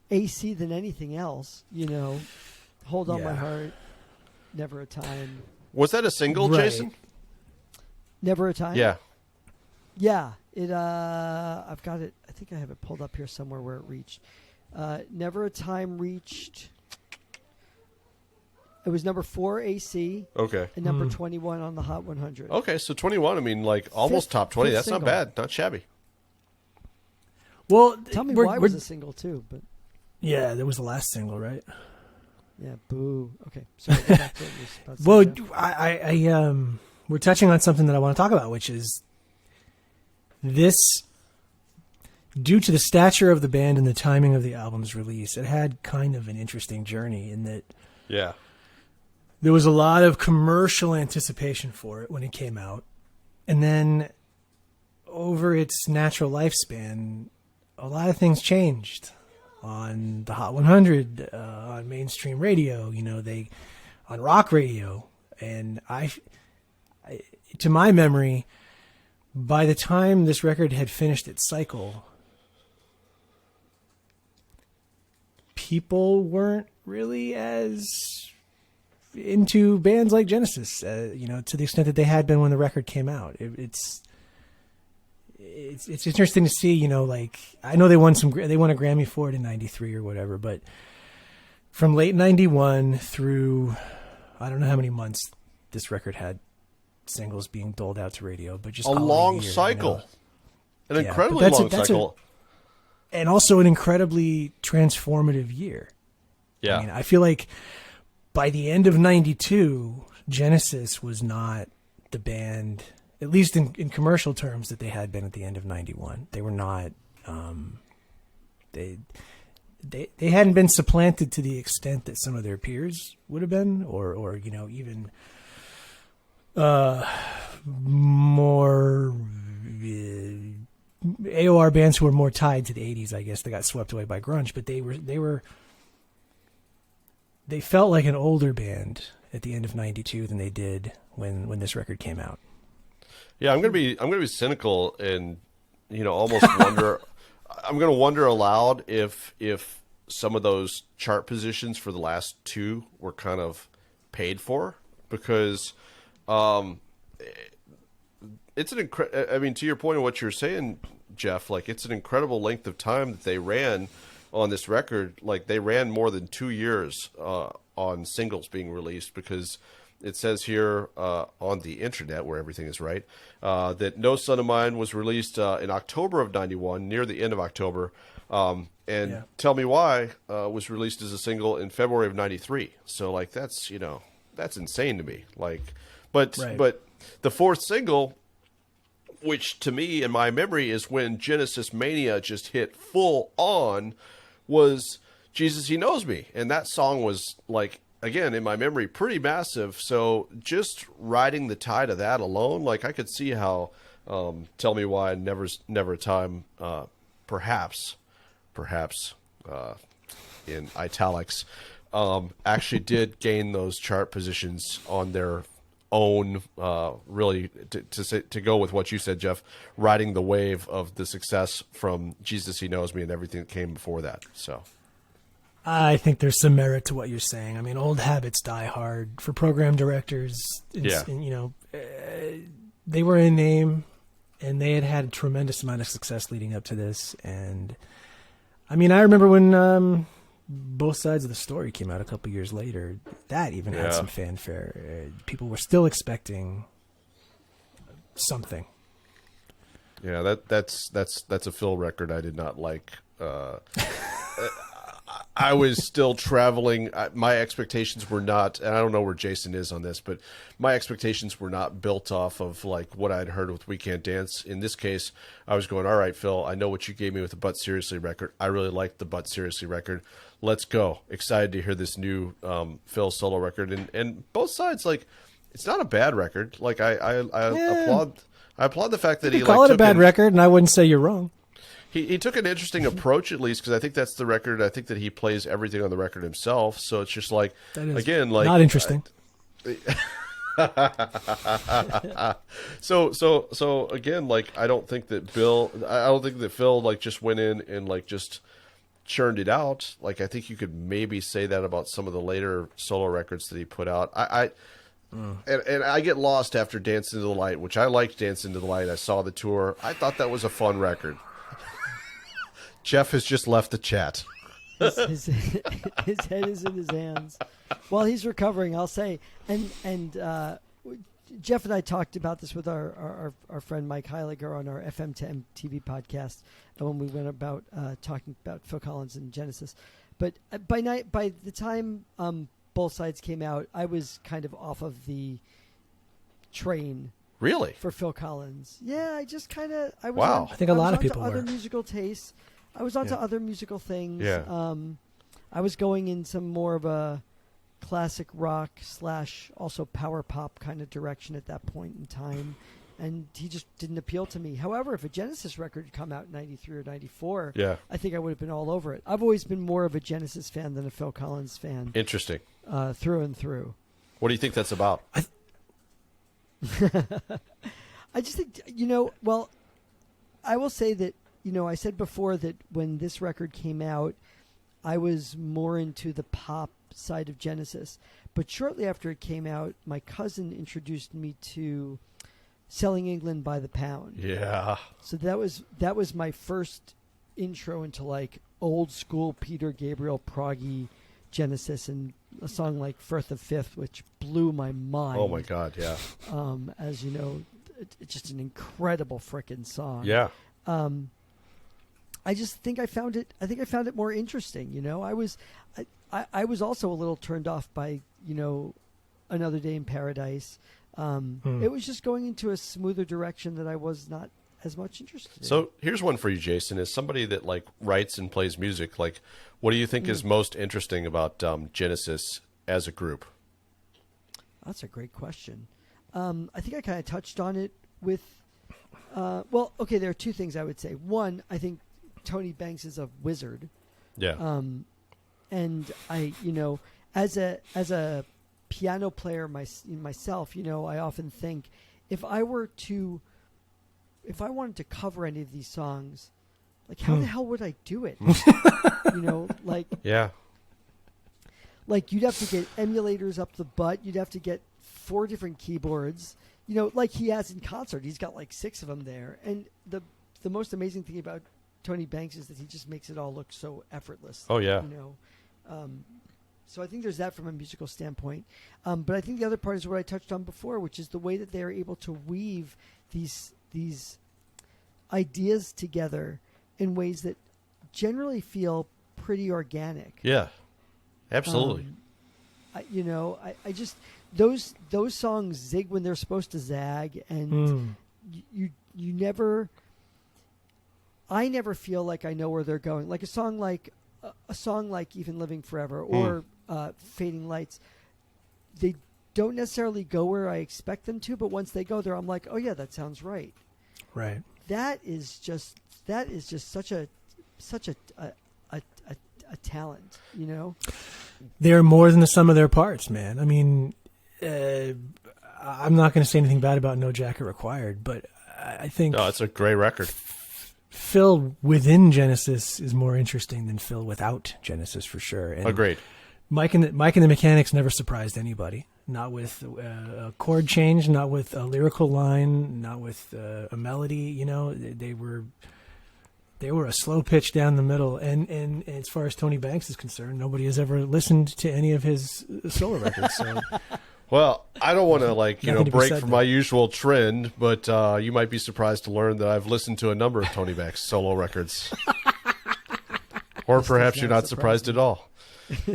AC than anything else. You know, Hold On My Heart, Never a Time. Was that a single, right. Jason? Never a Time. Yeah. Yeah. It. I've got it. I think I have it pulled up here somewhere where it reached. Never a Time reached. It was number 4 AC. Okay. And number 21 on the Hot 100. Okay, so 21. I mean, like, almost top 20. That's single. not bad. Not shabby. Well, tell me why it was a single too, but yeah, that was the last single, right? Yeah. Boo. Okay. Sorry. Go back to what well, I we're touching on something that I want to talk about, which is this. Due to the stature of the band and the timing of the album's release, it had kind of an interesting journey in that. Yeah. There was a lot of commercial anticipation for it when it came out. And then over its natural lifespan, a lot of things changed on the Hot 100, on mainstream radio, you know, on rock radio. And I, to my memory, by the time this record had finished its cycle, people weren't really as into bands like Genesis, you know, to the extent that they had been when the record came out. It's interesting to see, you know, like, I know they won a Grammy for it in '93 or whatever, but from late '91 through, I don't know how many months this record had singles being doled out to radio, but just a long cycle, you know? An incredibly long cycle, and also an incredibly transformative year. Yeah, I mean, I feel like by the end of '92, Genesis was not the band, at least in commercial terms, that they had been at the end of '91. They were not. They hadn't been supplanted to the extent that some of their peers would have been, or you know, even more AOR bands who were more tied to the '80s. I guess they got swept away by grunge, but they they felt like an older band at the end of '92 than they did when this record came out. Yeah, I'm gonna be cynical and almost wonder. I'm gonna wonder aloud if some of those chart positions for the last two were kind of paid for, because it's an I mean, to your point of what you're saying, Jeff, like, it's an incredible length of time that they ran on this record. Like, they ran more than 2 years on singles being released, because it says here on the internet, where everything is right, that No Son of Mine was released in October of '91, near the end of October, and Tell Me Why was released as a single in February of '93. So, like, that's insane to me. Like, but the fourth single, which to me, in my memory, is when Genesis Mania just hit full on, was Jesus He Knows Me. And that song was, like, again, in my memory, pretty massive. So just riding the tide of that alone, like, I could see how Tell Me Why, Never a Time, perhaps, in italics, actually did gain those chart positions on their own, really, to go with what you said, Jeff, riding the wave of the success from Jesus He Knows Me and everything that came before that. So I think there's some merit to what you're saying. I mean, old habits die hard for program directors. And, they were a name, and they had a tremendous amount of success leading up to this. And I mean, I remember when Both Sides of the Story came out a couple years later. That even had some fanfare. People were still expecting something. Yeah, that's a Phil record I did not like. I was still traveling. My expectations were not, and I don't know where Jason is on this, but my expectations were not built off of, like, what I'd heard with We Can't Dance. In this case, I was going, all right, Phil, I know what you gave me with the But Seriously record. I really liked the But Seriously record. Let's go. Excited to hear this new Phil solo record. And both sides, like, it's not a bad record. Like, I applaud the fact that you call it a bad record, and I wouldn't say you're wrong. He took an interesting approach, at least, because I think that's the record. I think that he plays everything on the record himself. So it's just like, again, like, not interesting. So again, like, I don't think that Phil, like, just went in and, like, just churned it out. Like, I think you could maybe say that about some of the later solo records that he put out. And I get lost after Dance Into the Light, which I liked. Dance Into the Light. I saw the tour. I thought that was a fun record. Jeff has just left the chat. His head is in his hands while he's recovering, I'll say. And Jeff and I talked about this with our friend Mike Heiliger on our FM to MTV podcast when we went about talking about Phil Collins and Genesis. But by the time Both Sides came out, I was kind of off of the train. Really? For Phil Collins. Yeah, I just kind of... Wow. I think a lot of people were. Other musical tastes. I was onto other musical things. Yeah. I was going in some more of a classic rock / also power pop kind of direction at that point in time. And he just didn't appeal to me. However, if a Genesis record had come out in 93 or 94, I think I would have been all over it. I've always been more of a Genesis fan than a Phil Collins fan. Interesting. Through and through. What do you think that's about? I just think, well, I will say that, I said before that when this record came out, I was more into the pop side of Genesis. But shortly after it came out, my cousin introduced me to Selling England by the Pound. Yeah. So that was my first intro into, like, old school Peter Gabriel proggy Genesis, and a song like Firth of Fifth, which blew my mind. Oh my God, yeah. As you know, it's just an incredible frickin' song. Yeah. I just think I found it more interesting. I was also a little turned off by Another Day in Paradise. It was just going into a smoother direction that I was not as much interested in. So here's one for you, Jason. As somebody that, like, writes and plays music, like, what do you think is most interesting about Genesis as a group? That's a great question. I think I kind of touched on it with. Well, okay, there are two things I would say. One, I think Tony Banks is a wizard. Yeah. And I, as a piano player myself, I often think if I wanted to cover any of these songs, like how the hell would I do it? Yeah. Like you'd have to get emulators up the butt. You'd have to get 4 different keyboards. Like he has in concert. He's got like 6 of them there. And the most amazing thing about Tony Banks is that he just makes it all look so effortless. Oh yeah. So I think there's that from a musical standpoint. But I think the other part is what I touched on before, which is the way that they're able to weave these ideas together in ways that generally feel pretty organic. Yeah. Absolutely. I just those songs zig when they're supposed to zag, and you never. I never feel like I know where they're going. Like a song like Even Living Forever or Fading Lights, they don't necessarily go where I expect them to, but once they go there, I'm like, oh yeah, that sounds right. Right. That is just such a talent, They're more than the sum of their parts, man. I mean, I'm not going to say anything bad about No Jacket Required, but I think it's a great record. Phil within Genesis is more interesting than Phil without Genesis for sure. And Agreed. Mike and the Mechanics never surprised anybody. Not with a chord change, not with a lyrical line, not with a melody. They were a slow pitch down the middle. And as far as Tony Banks is concerned, nobody has ever listened to any of his solo records. So. Well, I don't want to break from there. my usual trend, but you might be surprised to learn that I've listened to a number of Tony Banks solo records. Or perhaps you're not surprised at all.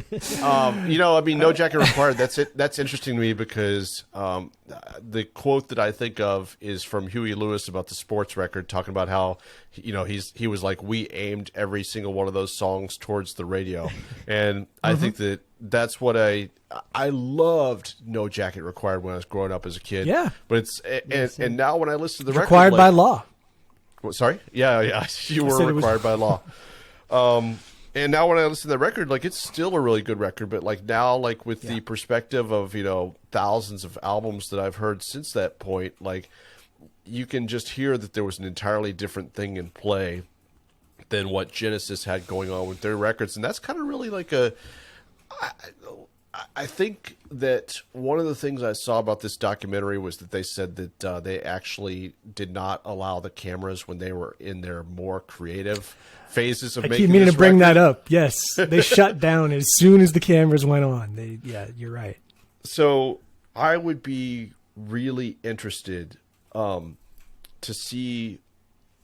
No Jacket Required. That's interesting to me because the quote that I think of is from Huey Lewis about the sports record, talking about how he was like, we aimed every single one of those songs towards the radio, and I think that's what I loved No Jacket Required when I was growing up as a kid. Yeah, but and now when I listen to the record, required by law. Sorry, yeah, you were required by law. And now when I listen to the record, it's still a really good record. But now, with the perspective of, thousands of albums that I've heard since that point, you can just hear that there was an entirely different thing in play than what Genesis had going on with their records. And that's kind of really I think that one of the things I saw about this documentary was that they said that they actually did not allow the cameras when they were in their more creative phases of making. I keep meaning to bring record. that up. Yes, they shut down as soon as the cameras went on. You're right. So I would be really interested to see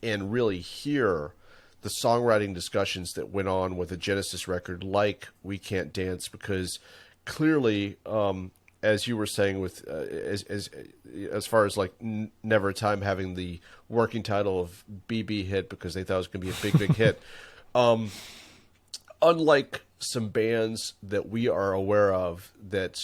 and really hear the songwriting discussions that went on with a Genesis record like We Can't Dance, because clearly, as you were saying, with as far as Never Time having the working title of BB hit because they thought it was going to be a big hit, unlike some bands that we are aware of that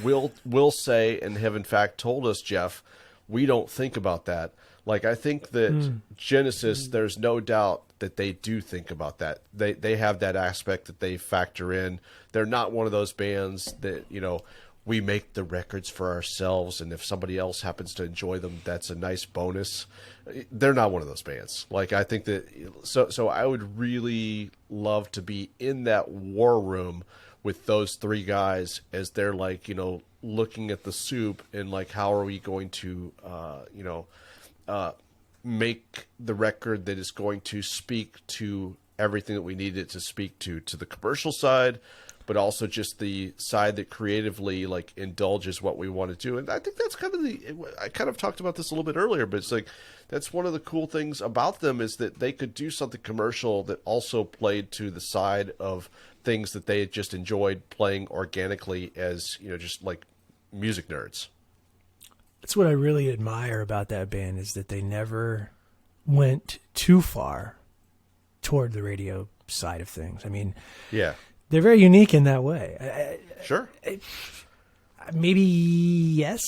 will say and have in fact told us, Jeff, we don't think about that. I think that Genesis, there's no doubt that they do think about that. They have that aspect that they factor in. They're not one of those bands that, we make the records for ourselves, and if somebody else happens to enjoy them, that's a nice bonus. They're not one of those bands. I think that so I would really love to be in that war room with those 3 guys as they're looking at the soup and how are we going to make the record that is going to speak to everything that we need it to speak to the commercial side, but also just the side that creatively indulges what we want to do. And I think that's I kind of talked about this a little bit earlier, but it's that's one of the cool things about them is that they could do something commercial that also played to the side of things that they had just enjoyed playing organically as, just music nerds. That's what I really admire about that band is that they never went too far toward the radio side of things. I mean, yeah, they're very unique in that way. Sure. Maybe, yes,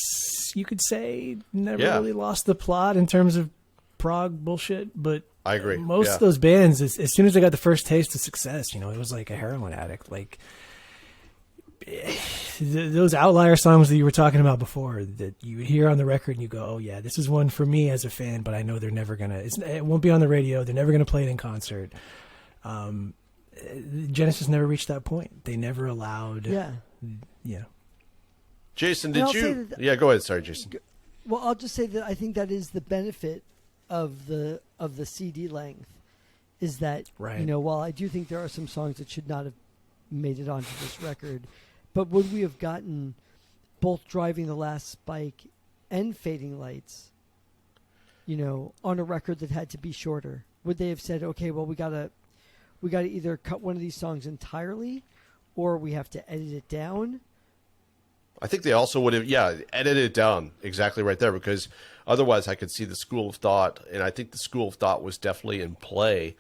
you could say never really lost the plot in terms of prog bullshit, but I agree. Most of those bands, as soon as they got the first taste of success, it was like a heroin addict. those outlier songs that you were talking about before that you hear on the record and you go, oh yeah, this is one for me as a fan, but I know they're never gonna. It won't be on the radio. They're never gonna play it in concert. Genesis never reached that point. They never allowed. Yeah. Yeah. Jason, And did I'll say you? that- Yeah, go ahead. Sorry, Jason. Well, I'll just say that I think that is the benefit of the CD length, is that Right. you know, while I do think there are some songs that should not have made it onto this record, but would we have gotten both Driving the Last Spike and Fading Lights, you know, on a record that had to be shorter? Would they have said, okay, well, we gotta either cut one of these songs entirely, or we have to edit it down? I think they also would have, edited it down exactly right there, because otherwise I could see the school of thought, and I think the school of thought was definitely in play.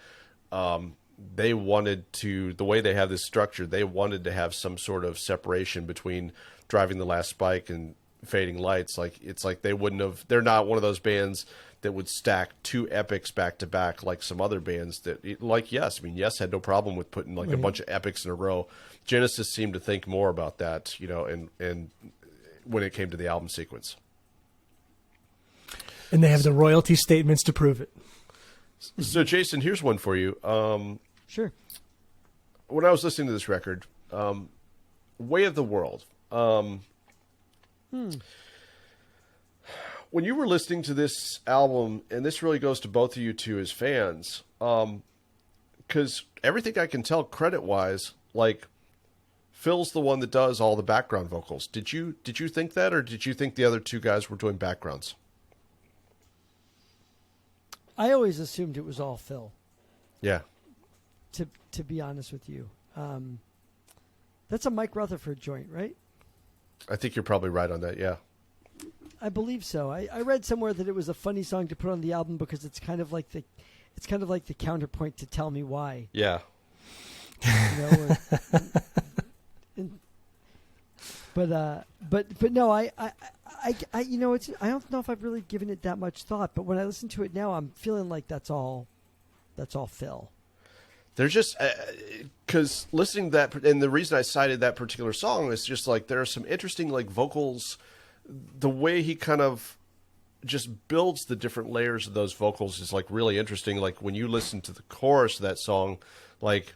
They wanted to, the way they have this structure, they wanted to have some sort of separation between Driving the Last Spike and Fading Lights. Like, it's like they wouldn't have, they're not one of those bands that would stack two epics back to back like some other bands that, like Yes. I mean, Yes had no problem with putting like a bunch of epics in a row. Genesis seemed to think more about that, you know, and when it came to the album sequence. And they have the royalty statements to prove it. So, Jason, here's one for you. Sure. When I was listening to this record, Way of the World, when you were listening to this album, and this really goes to both of you two as fans, because everything I can tell credit-wise, like, Phil's the one that does all the background vocals. Did you think that, or did you think the other two guys were doing backgrounds? I always assumed it was all Phil. Yeah. To be honest with you, that's a Mike Rutherford joint, right? I think you're probably right on that, yeah. I believe so. I read somewhere that it was a funny song to put on the album because it's kind of like the counterpoint to Tell Me Why. Yeah. You know, but no, I you know, it's, I don't know if I've really given it that much thought, but when I listen to it now, I'm feeling like that's all Phil. There's just, because listening to that, and the reason I cited that particular song is just like, there are some interesting like vocals, the way he kind of just builds the different layers of those vocals is like really interesting. Like when you listen to the chorus of that song, like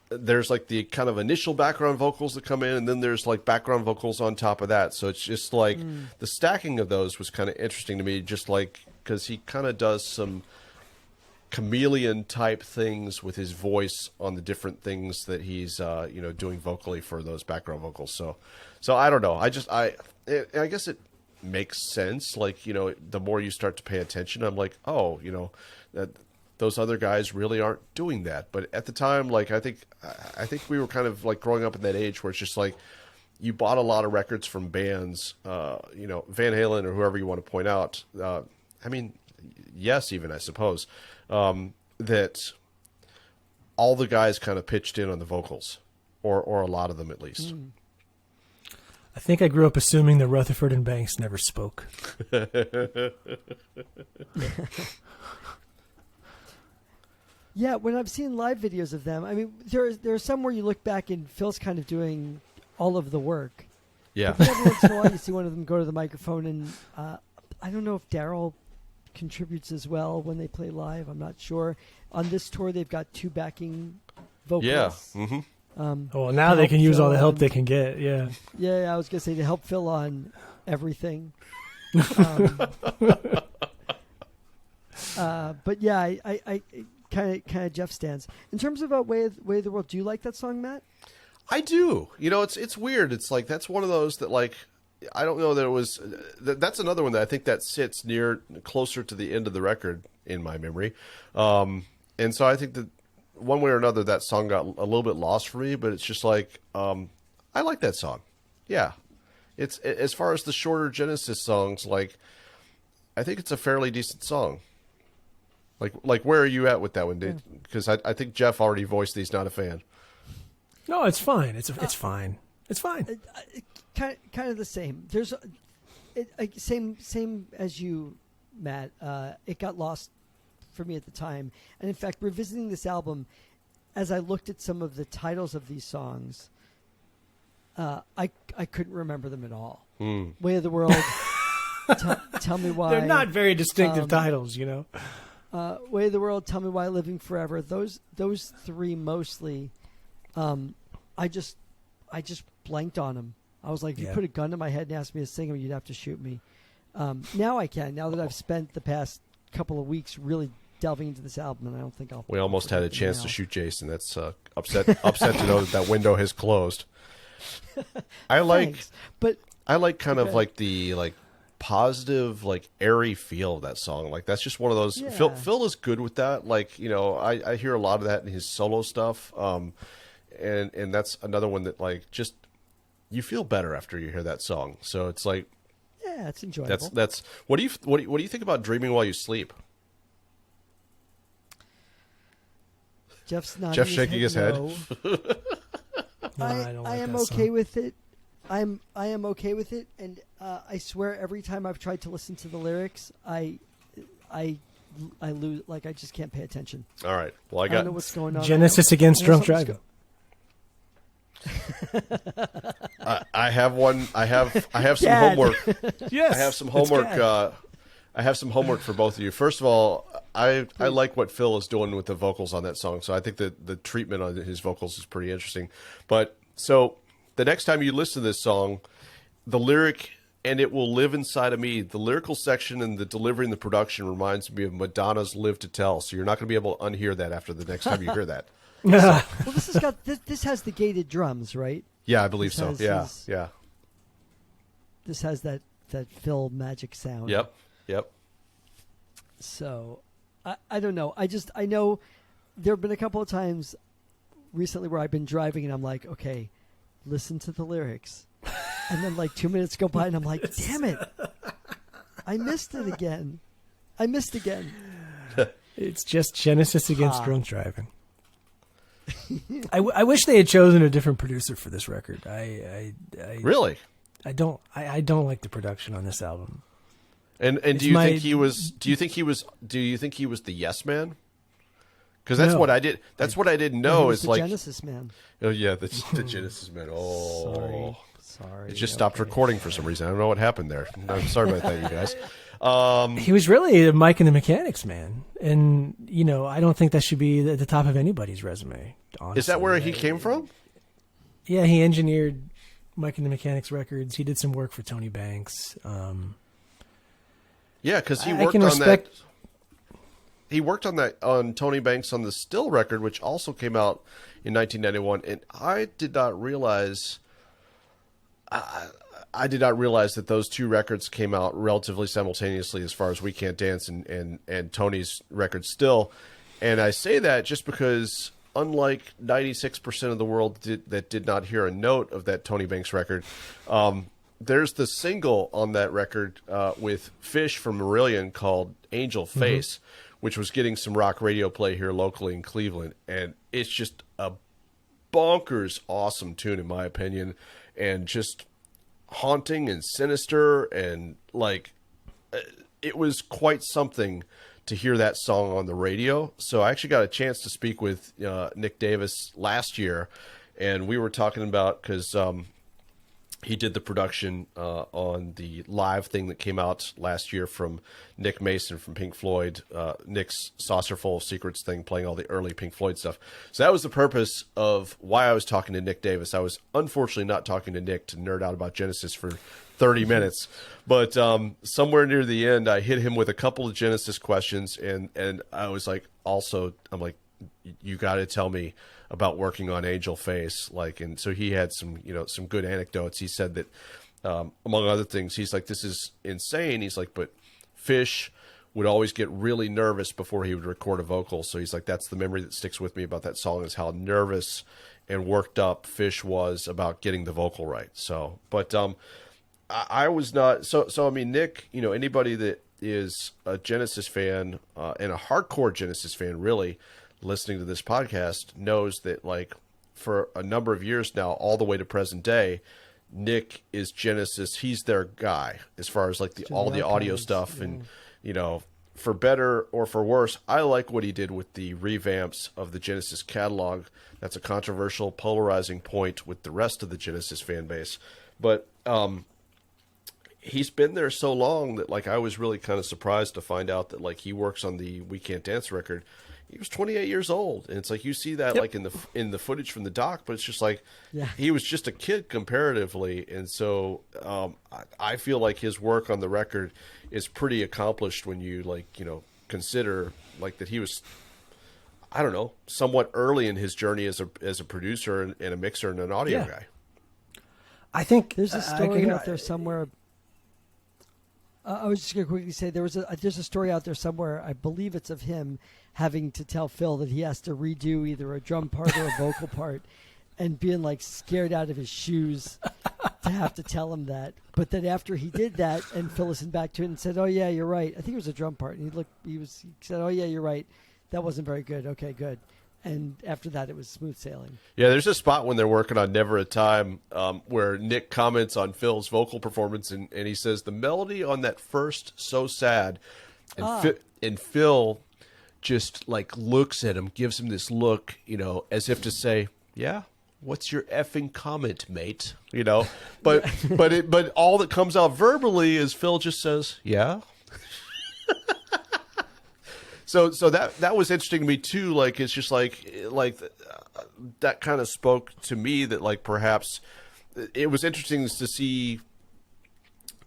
there's like the kind of initial background vocals that come in, and then there's like background vocals on top of that. So it's just like the stacking of those was kind of interesting to me, just like, because he kind of does some chameleon type things with his voice on the different things that he's you know, doing vocally for those background vocals. So I don't know. I guess it makes sense. Like, you know, the more you start to pay attention, I'm like, oh, you know, that those other guys really aren't doing that. But at the time, like, I think we were kind of like growing up in that age where it's just like you bought a lot of records from bands, you know, Van Halen or whoever you want to point out. I mean, Yes, even I suppose, that all the guys kind of pitched in on the vocals, or a lot of them at least. I think I grew up assuming that Rutherford and Banks never spoke. Yeah, when I've seen live videos of them, I mean, there are some where you look back and Phil's kind of doing all of the work. Yeah. But every once in a while, you see one of them go to the microphone, and I don't know if Daryl contributes as well when they play live. I'm not sure. On this tour, they've got two backing vocalists. Yeah. Mm-hmm. Well, now they can use all the help they can get. Yeah. Yeah, I was gonna say to help Phil on everything. But yeah, I kind of Jeff stands in terms of Way of the World. Do you like that song, Matt? I do. You know, it's weird. It's like, that's one of those that, like, I don't know that it was, that's another one that I think that sits closer to the end of the record in my memory. And so I think that one way or another, that song got a little bit lost for me, but it's just like, I like that song. Yeah. It's, as far as the shorter Genesis songs, like, I think it's a fairly decent song. Like where are you at with that one? Because I think Jeff already voiced that he's not a fan. No, it's fine. It's fine. It's fine. Kind of the same. There's same as you, Matt. It got lost for me at the time, and in fact, revisiting this album, as I looked at some of the titles of these songs, I couldn't remember them at all. Way of the World. Tell me why. They're not very distinctive titles, you know. Way of the World, Tell Me Why, Living Forever. Those three mostly. I just blanked on them. I was like, if you put a gun to my head and asked me to sing them, you'd have to shoot me. Now I can. Now that I've spent the past couple of weeks really delving into this album, and I don't think I'll. We almost had a chance to shoot Jason. That's upset to know that window has closed. I like kind of like the positive, airy feel of that song. Like that's just one of those. Yeah. Phil is good with that. Like, you know, I hear a lot of that in his solo stuff. And that's another one that just you feel better after you hear that song. So it's like, yeah, it's enjoyable. That's what do you think about Dreaming While You Sleep? Jeff's not. Jeff shaking his head. No. I don't like I am that okay song. with it. I am okay with it, and I swear every time I've tried to listen to the lyrics, I lose. Like I just can't pay attention. All right. Well, I don't know got what's going on. Genesis against drunk driving. I have one. I have some Dad. homework. Yes, I have some homework. I have some homework for both of you. First of all, I like what Phil is doing with the vocals on that song. So I think that the treatment on his vocals is pretty interesting. But so the next time you listen to this song, the lyric "and it will live inside of me," the lyrical section and the delivery and the production reminds me of Madonna's "Live to Tell." So you're not going to be able to unhear that after the next time you hear that. Well, this has the gated drums, right? Yeah, I believe so. This Yeah, has yeah. This has that Phil magic sound. Yep. So, I don't know. I know there have been a couple of times recently where I've been driving and I'm like, okay, listen to the lyrics. And then 2 minutes go by and I'm like, damn it. I missed it again. It's just Genesis against drunk driving. I wish they had chosen a different producer for this record. I Really? I don't like the production on this album. And do you think he was? Do you think he was the Yes Man? Because that's what I did. That's what I didn't know. He was Is the Genesis man. Oh yeah, the Genesis Man. Oh, Sorry. it just stopped recording for some reason. I don't know what happened there. I'm sorry about that, you guys. He was really a Mike and the Mechanics man, and I don't think that should be at the top of anybody's resume. Honestly. Is that where he came from? Yeah, he engineered Mike and the Mechanics records. He did some work for Tony Banks. Yeah, because he I worked can on respect- that. He worked on Tony Banks on the Still record, which also came out in 1991, and I did not realize. I did not realize that those two records came out relatively simultaneously as far as We Can't Dance and Tony's record Still. And I say that just because, unlike 96% of the world that did not hear a note of that Tony Banks record, there's the single on that record with Fish from Marillion called Angel Face, which was getting some rock radio play here locally in Cleveland. And it's just a bonkers awesome tune, in my opinion, and just haunting and sinister, and it was quite something to hear that song on the radio. So I actually got a chance to speak with Nick Davis last year, and we were talking about, because he did the production on the live thing that came out last year from Nick Mason from Pink Floyd, Nick's Saucerful of Secrets thing, playing all the early Pink Floyd stuff. So that was the purpose of why I was talking to Nick Davis. I was unfortunately not talking to Nick to nerd out about Genesis for 30 minutes. But somewhere near the end, I hit him with a couple of Genesis questions, and I was like, I'm like, you got to tell me about working on Angel Face. And so he had some good anecdotes. He said that, among other things, he's like, this is insane. He's like, but Fish would always get really nervous before he would record a vocal. So he's like, that's the memory that sticks with me about that song, is how nervous and worked up Fish was about getting the vocal right. So, but I was not. So I mean, Nick, anybody that is a Genesis fan and a hardcore Genesis fan, really, listening to this podcast knows that, for a number of years now, all the way to present day, Nick is Genesis. He's their guy as far as all the audio stuff, and for better or for worse, I like what he did with the revamps of the Genesis catalog. That's a controversial, polarizing point with the rest of the Genesis fan base. But he's been there so long that, like, I was really kind of surprised to find out that, like, he works on the We Can't Dance record. He was 28 years old, and it's like you see that like in the footage from the doc, but it's just like he was just a kid comparatively, and so I feel like his work on the record is pretty accomplished when you consider like that he was, I don't know, somewhat early in his journey as a producer and a mixer and an audio guy. I think there's a story out there somewhere. I was just going to quickly say there's a story out there somewhere. I believe it's of him having to tell Phil that he has to redo either a drum part or a vocal part, and being like scared out of his shoes to have to tell him that. But then after he did that, and Phil listened back to it and said, "Oh yeah, you're right. I think it was a drum part." And he said, "Oh yeah, you're right. That wasn't very good. Okay, good." And after that, it was smooth sailing. Yeah, there's a spot when they're working on Never a Time where Nick comments on Phil's vocal performance, and he says, the melody on that first So Sad, and Phil just like looks at him, gives him this look, as if to say, yeah, what's your effing comment, mate? But all that comes out verbally is Phil just says, yeah. So that was interesting to me too. Like, it's just like that kind of spoke to me that like perhaps it was interesting to see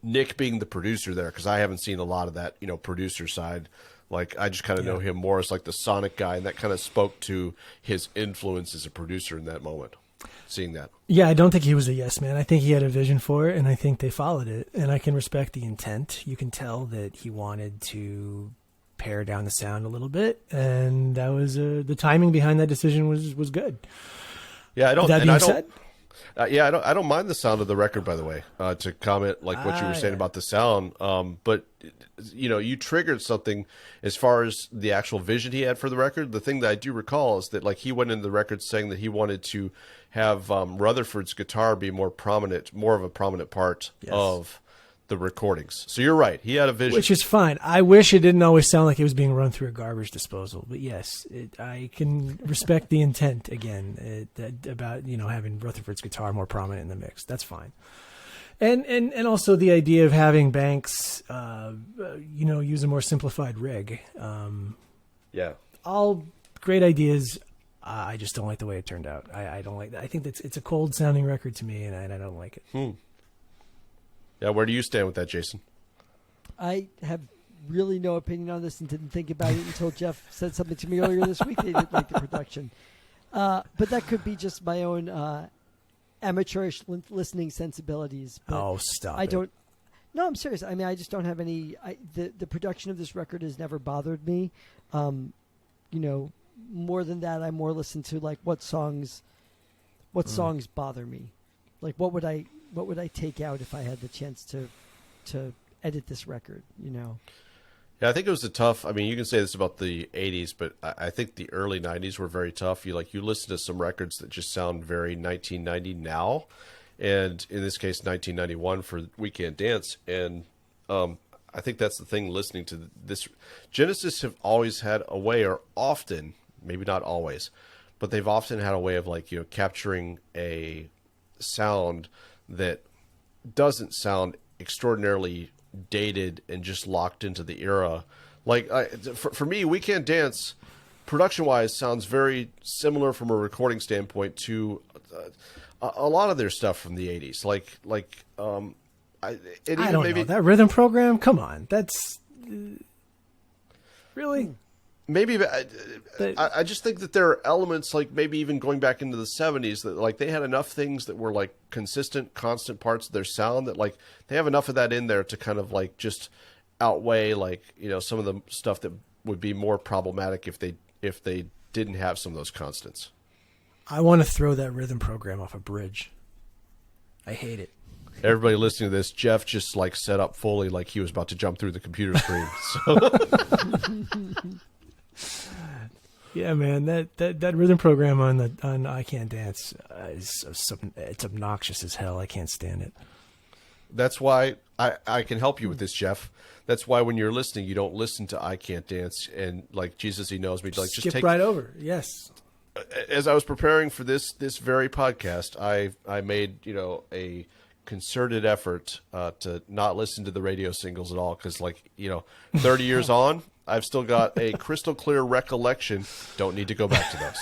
Nick being the producer there, because I haven't seen a lot of that producer side. Like, I just kind of know him more as like the sonic guy, and that kind of spoke to his influence as a producer in that moment. Seeing that, I don't think he was a yes man. I think he had a vision for it, and I think they followed it. And I can respect the intent. You can tell that he wanted to pare down the sound a little bit, and that was the timing behind that decision was good. Yeah, I don't. That being said, I don't mind the sound of the record, by the way. To comment like what you were saying about the sound, but you triggered something as far as the actual vision he had for the record. The thing that I do recall is that like he went into the record saying that he wanted to have Rutherford's guitar be more of a prominent part of the recordings. So you're right. He had a vision. Which is fine. I wish it didn't always sound like it was being run through a garbage disposal. But yes, I can respect the intent again about, having Rutherford's guitar more prominent in the mix. That's fine. And also the idea of having Banks, use a more simplified rig. All great ideas. I just don't like the way it turned out. I don't like that. I think it's a cold sounding record to me, and I don't like it. Yeah, where do you stand with that, Jason? I have really no opinion on this and didn't think about it until Jeff said something to me earlier this week. They didn't like the production. But that could be just my own amateurish listening sensibilities. But stop I don't. No, I'm serious. I mean, I just don't have any. The production of this record has never bothered me. More than that, I more listen to like what songs bother me. Like what would I take out if I had the chance to edit this record, Yeah, I think it was I mean, you can say this about the 80s, but I think the early 90s were very tough. You listen to some records that just sound very 1990 now, and in this case 1991 for We Can't Dance, and I think that's the thing listening to this. Genesis have always had a way, or often, maybe not always, but they've often had a way of capturing a sound that doesn't sound extraordinarily dated and just locked into the era. Like for me, We Can't Dance, production-wise, sounds very similar from a recording standpoint to a lot of their stuff from the 80s. I don't know. That rhythm program, come on, that's really. Maybe I just think that there are elements, like maybe even going back into the 70s, that like they had enough things that were like consistent, constant parts of their sound that like they have enough of that in there to kind of like just outweigh some of the stuff that would be more problematic if they didn't have some of those constants. I want to throw that rhythm program off a bridge. I hate it. Everybody listening to this, Jeff just like set up fully like he was about to jump through the computer screen. So. Yeah, man, that rhythm program on I Can't Dance it's obnoxious as hell. I can't stand it. That's why I can help you with this, Jeff. That's why when you're listening, you don't listen to "I Can't Dance" and like Jesus, He Knows Me. Like just Skip take right over. Yes. As I was preparing for this very podcast, I made a concerted effort to not listen to the radio singles at all because 30 years on, I've still got a crystal clear recollection. Don't need to go back to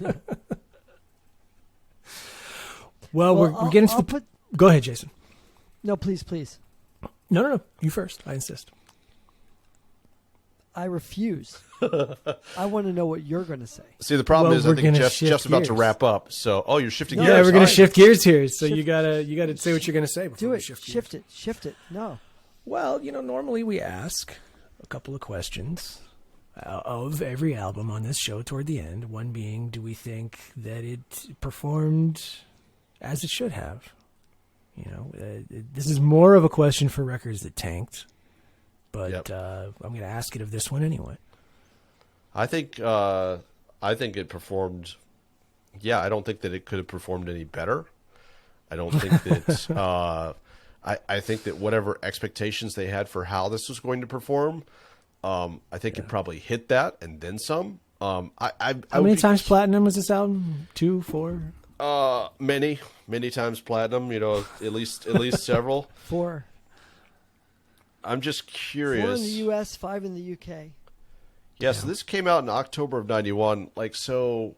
those. Well, we're getting to the... Go ahead, Jason. No, please. No. You first. I insist. I refuse. I want to know what you're going to say. See, the problem is I think Jeff's about to wrap up. So, you're shifting gears. Yeah, we're going to shift gears here. So you gotta say what you're going to say before Do we it. shift gears. Shift it. No. Well, normally we ask a couple of questions of every album on this show toward the end. One being, do we think that it performed as it should have? This is more of a question for records that tanked, but I'm going to ask it of this one anyway. I think it performed. Yeah, I don't think that it could have performed any better. I don't think that. I think that whatever expectations they had for how this was going to perform, I think it probably hit that and then some. How many times platinum was this album? 2, 4? Many times platinum. At least several. 4. I'm just curious. 4 in the U.S., 5 in the U.K. Yeah, so this came out in October of '91. So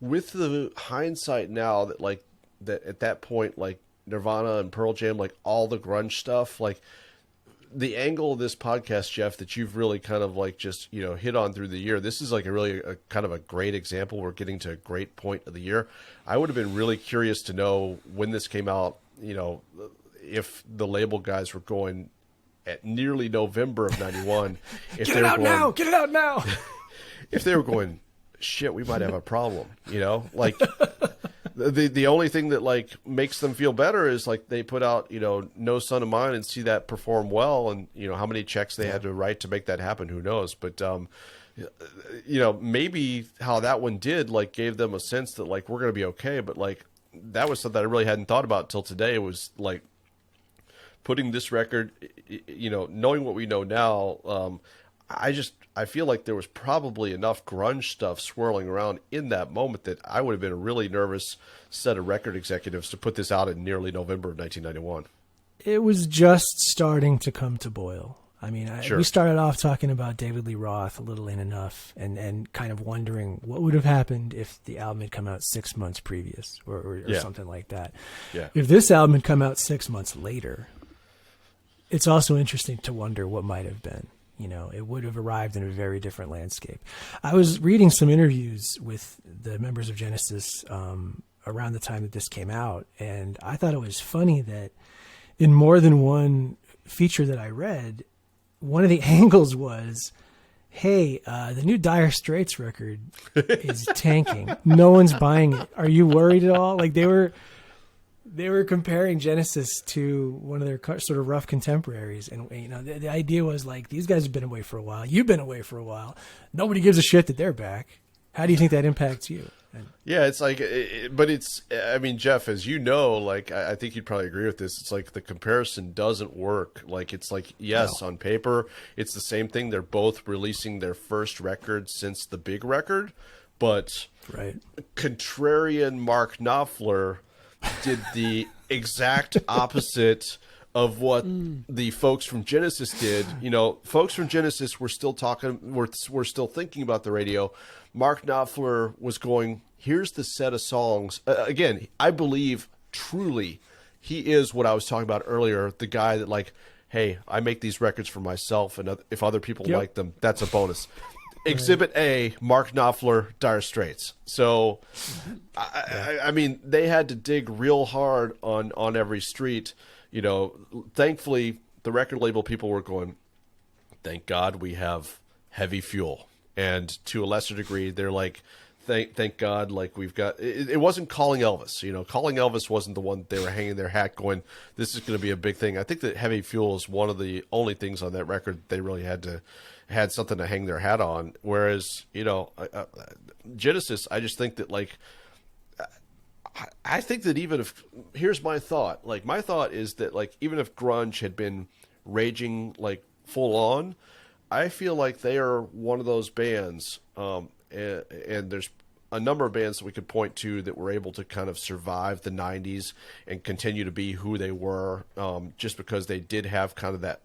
with the hindsight now that at that point, Nirvana and Pearl Jam, all the grunge stuff, the angle of this podcast, Jeff, that you've really kind of just hit on through the year. This is a kind of a great example. We're getting to a great point of the year. I would have been really curious to know when this came out. If the label guys were going at nearly November of '91, if Get it out now! If they were going, shit, we might have a problem. The only thing that makes them feel better is they put out No Son of Mine and see that perform well, and how many checks they had to write to make that happen, who knows? But maybe how that one did gave them a sense that we're going to be okay. But that was something I really hadn't thought about till today. It was putting this record, knowing what we know now. I feel like there was probably enough grunge stuff swirling around in that moment that I would have been a really nervous set of record executives to put this out in nearly November of 1991. It was just starting to come to boil. I mean, Sure. We started off talking about David Lee Roth a little in enough and kind of wondering what would have happened if the album had come out 6 months previous or something like that. Yeah. If this album had come out 6 months later, it's also interesting to wonder what might have been. It would have arrived in a very different landscape. I was reading some interviews with the members of Genesis around the time that this came out, and I thought it was funny that in more than one feature that I read, one of the angles was, hey, the new Dire Straits record is tanking. No one's buying it. Are you worried at all? They were comparing Genesis to one of their sort of rough contemporaries. And, the idea was these guys have been away for a while. You've been away for a while. Nobody gives a shit that they're back. How do you think that impacts you? Yeah, it's but it's, I mean, Jeff, as you know, I think you'd probably agree with this. It's the comparison doesn't work. It's yes, No. On paper, it's the same thing. They're both releasing their first record since the big record, but right. Contrarian Mark Knopfler did the exact opposite of what the folks from Genesis did. Folks from Genesis were still were still thinking about the radio. Mark Knopfler was going, here's the set of songs. Again, I believe truly he is what I was talking about earlier, the guy that hey, I make these records for myself, and if other people like them, that's a bonus. Exhibit A, Mark Knopfler, Dire Straits. So, I mean, they had to dig real hard on every street. Thankfully, the record label people were going, thank God we have Heavy Fuel. And to a lesser degree, they're thank God, we've got... It wasn't Calling Elvis. Calling Elvis wasn't the one they were hanging their hat going, this is going to be a big thing. I think that Heavy Fuel is one of the only things on that record they really had something to hang their hat on. Whereas, Genesis, I just think that I think that even if, here's my thought. Like, my thought is that, like, even if grunge had been raging, like, full on, I feel like they are one of those bands, and there's a number of bands that we could point to that were able to kind of survive the 90s and continue to be who they were, just because they did have kind of that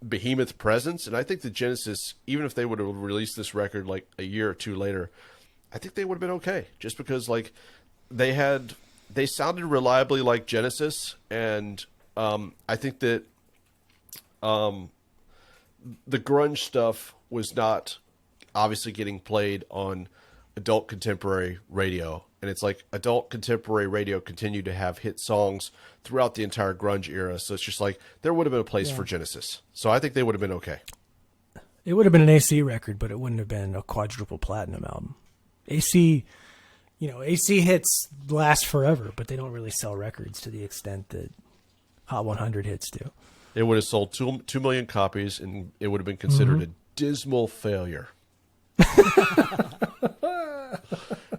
behemoth presence. And I think the Genesis, even if they would have released this record like a year or two later, I think they would have been okay, just because like they sounded reliably like Genesis, and I think that the grunge stuff was not obviously getting played on adult contemporary radio, and it's like adult contemporary radio continued to have hit songs throughout the entire grunge era, so it's just like there would have been a place for Genesis. So I think they would have been okay. It would have been an AC record, but it wouldn't have been a quadruple platinum album. AC hits last forever, but they don't really sell records to the extent that Hot 100 hits do. It would have sold 2 million copies, and it would have been considered a dismal failure.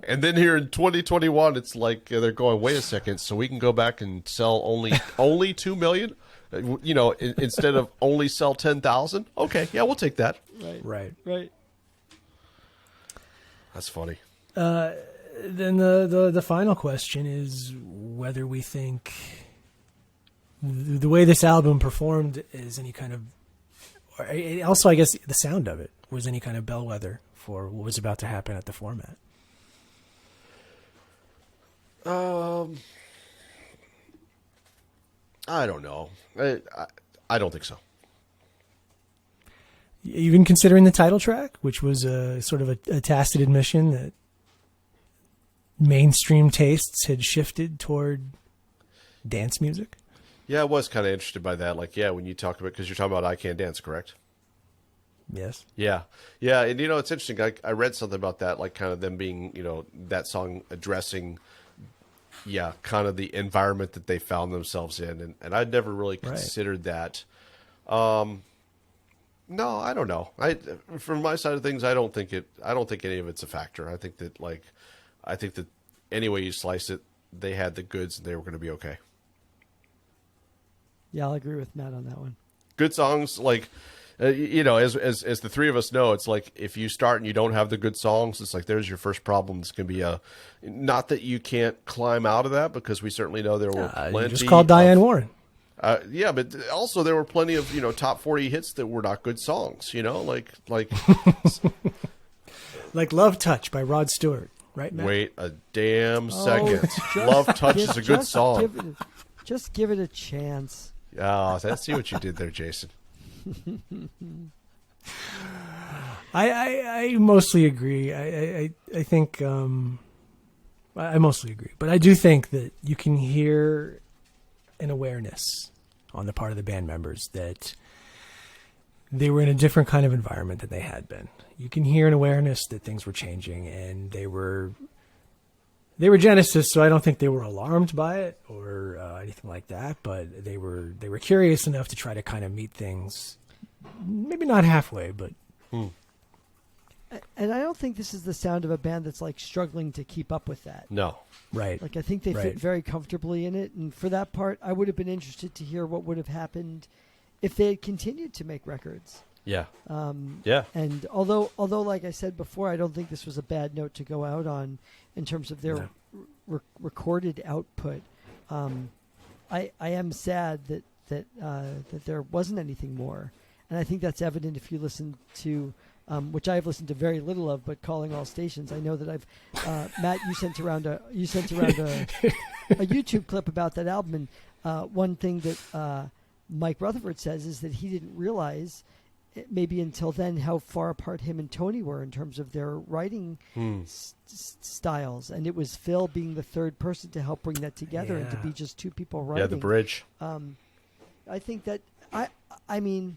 And then here in 2021, it's like they're going, wait a second, so we can go back and sell only 2 million, instead of only sell 10,000. Okay, yeah, we'll take that. Right. That's funny. Then the final question is whether we think the way this album performed is any kind of, or also I guess the sound of it was any kind of bellwether for what was about to happen at the format. I don't know. I don't think so. Even considering the title track, which was a sort of a tacit admission that mainstream tastes had shifted toward dance music. Yeah, I was kind of interested by that. Like, yeah, when you talk about, because you're talking about I Can't Dance, correct? Yes. Yeah. And it's interesting. I read something about that, like kind of them being, that song addressing, kind of the environment that they found themselves in. And I'd never really considered that. No, I don't know. From my side of things, I don't think any of it's a factor. I think that any way you slice it, they had the goods and they were going to be okay. Yeah, I'll agree with Matt on that one. Good songs, like, as the three of us know, it's like if you start and you don't have the good songs, it's like there's your first problem. It's going to be not that you can't climb out of that, because we certainly know there were plenty. You just called Diane Warren. Yeah, but also there were plenty of top 40 hits that were not good songs. Like like Love Touch by Rod Stewart, right, Matt? Wait a damn second. Love Touch is a good song. Just give it a chance. Oh, I see what you did there, Jason. I mostly agree. I think I mostly agree, but I do think that you can hear an awareness on the part of the band members that they were in a different kind of environment than they had been. You can hear an awareness that things were changing, and they were Genesis, so I don't think they were alarmed by it or anything like that. But they were curious enough to try to kind of meet things, maybe not halfway, but. And I don't think this is the sound of a band that's like struggling to keep up with that. No, right. Like I think they fit very comfortably in it, and for that part, I would have been interested to hear what would have happened if they had continued to make records. Yeah. Yeah. And although, like I said before, I don't think this was a bad note to go out on in terms of their recorded output. I am sad that there wasn't anything more, and I think that's evident if you listen to, which I've listened to very little of, but Calling All Stations. I know that I've Matt, you sent around a YouTube clip about that album, and one thing that Mike Rutherford says is that he didn't realize, maybe until then, how far apart him and Tony were in terms of their writing styles, and it was Phil being the third person to help bring that together and to be just two people writing. Yeah, the bridge. I think that I mean,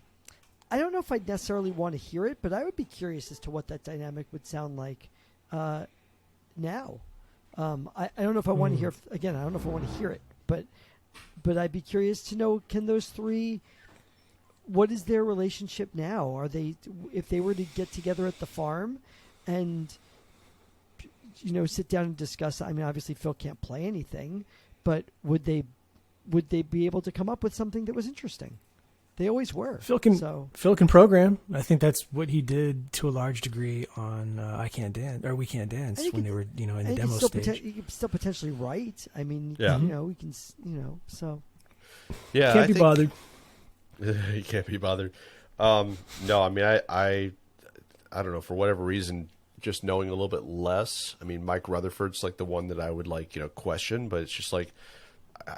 I don't know if I'd necessarily want to hear it, but I would be curious as to what that dynamic would sound like now. I don't know if I want to hear again. I don't know if I want to hear it, but I'd be curious to know, can those three, what is their relationship now? Are they, if they were to get together at the farm and sit down and discuss? I mean, obviously Phil can't play anything, but would they be able to come up with something that was interesting? They always were. Phil can program. I think that's what he did to a large degree on I Can't Dance or We Can't Dance when they were in the demo stage. You could still potentially write. I mean, Yeah. we can so. Yeah, Can't be bothered. He can't be bothered. No, I mean, I don't know, for whatever reason, just knowing a little bit less. I mean, Mike Rutherford's like the one that I would question, but it's just like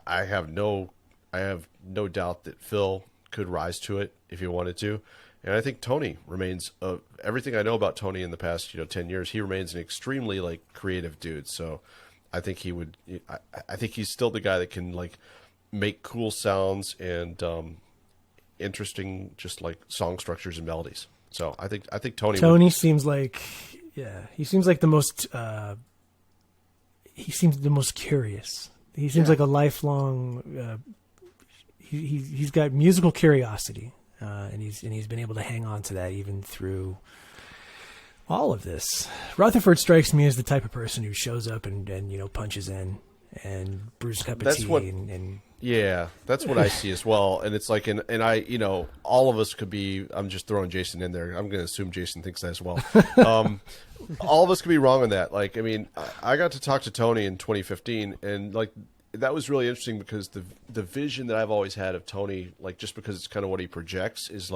I have no doubt that Phil could rise to it if he wanted to. And I think Tony remains everything I know about Tony in the past 10 years, he remains an extremely creative dude. So I think I think he's still the guy that can make cool sounds and interesting just song structures and melodies. So I think Tony seems like he seems like the most curious. He seems like a lifelong he's got musical curiosity, and he's been able to hang on to that even through all of this. Rutherford strikes me as the type of person who shows up and punches in and brews a cup of tea and yeah, that's what I see as well. And it's and I, all of us could be, I'm just throwing Jason in there. I'm going to assume Jason thinks that as well. All of us could be wrong on that. I mean, I got to talk to Tony in 2015 and that was really interesting because the vision that I've always had of Tony, just because it's kind of what he projects, is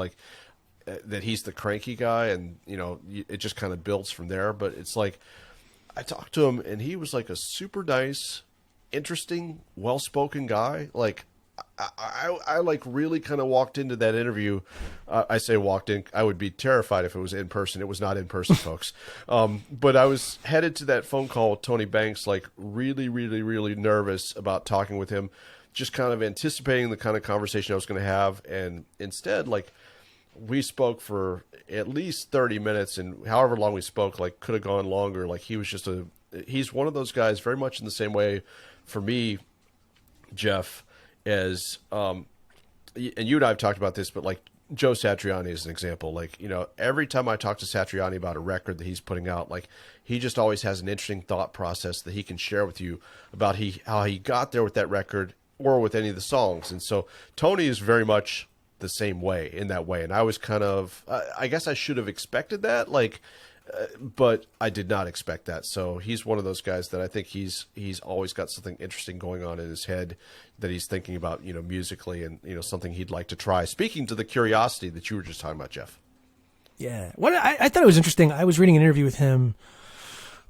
that he's the cranky guy, and it just kind of builds from there. But it's I talked to him, and he was a super nice, interesting, well-spoken guy. I really kind of walked into that interview. I say walked in. I would be terrified if it was in person. It was not in person, folks. But I was headed to that phone call with Tony Banks, really, really, really nervous about talking with him, just kind of anticipating the kind of conversation I was going to have. And instead, we spoke for at least 30 minutes, and however long we spoke, could have gone longer. He was just he's one of those guys very much in the same way for me, Jeff, as and you and I have talked about this, but Joe Satriani is an example. Every time I talk to Satriani about a record that he's putting out, he just always has an interesting thought process that he can share with you about how he got there with that record or with any of the songs. And so Tony is very much the same way in that way. And I was kind of, I guess I should have expected that, but I did not expect that. So he's one of those guys that I think he's always got something interesting going on in his head that he's thinking about, musically, and something he'd like to try. Speaking to the curiosity that you were just talking about, Jeff. Yeah, what I thought it was interesting. I was reading an interview with him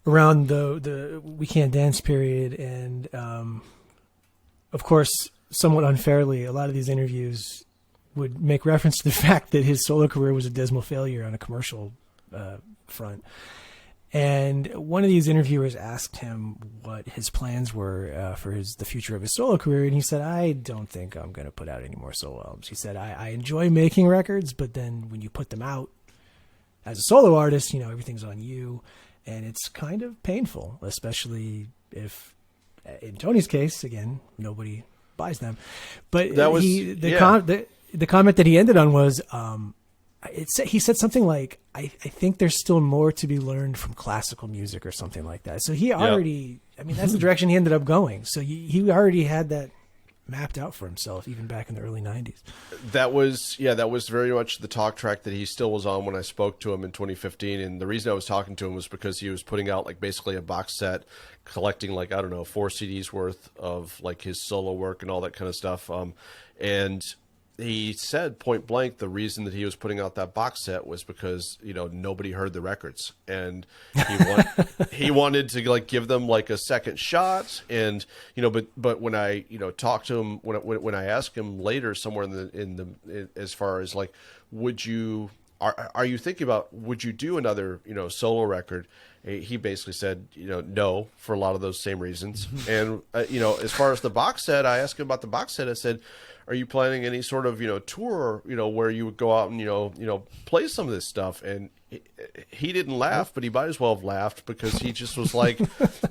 around the We Can't Dance period, and of course, somewhat unfairly, a lot of these interviews would make reference to the fact that his solo career was a dismal failure on a commercial front. And one of these interviewers asked him what his plans were for the future of his solo career, and he said, "I don't think I'm going to put out any more solo albums." He said, I enjoy making records, but then when you put them out as a solo artist, everything's on you, and it's kind of painful, especially if, in Tony's case, again, nobody buys them. But that was the comment that he ended on was, he said something like, I think there's still more to be learned from classical music or something like that. So he already, that's the direction he ended up going. So he already had that mapped out for himself, even back in the early 90s. That was very much the talk track that he still was on when I spoke to him in 2015. And the reason I was talking to him was because he was putting out basically a box set, collecting 4 CDs worth of his solo work and all that kind of stuff. And he said point blank the reason that he was putting out that box set was because nobody heard the records, and he wanted to give them a second shot. And but when I talked to him, when I asked him later somewhere in as far as would you are you thinking about, would you do another solo record, he basically said no, for a lot of those same reasons. And as far as the box set, I asked him about the box set. I said, are you planning any sort of tour where you would go out and play some of this stuff? And he didn't laugh, but he might as well have laughed, because he just was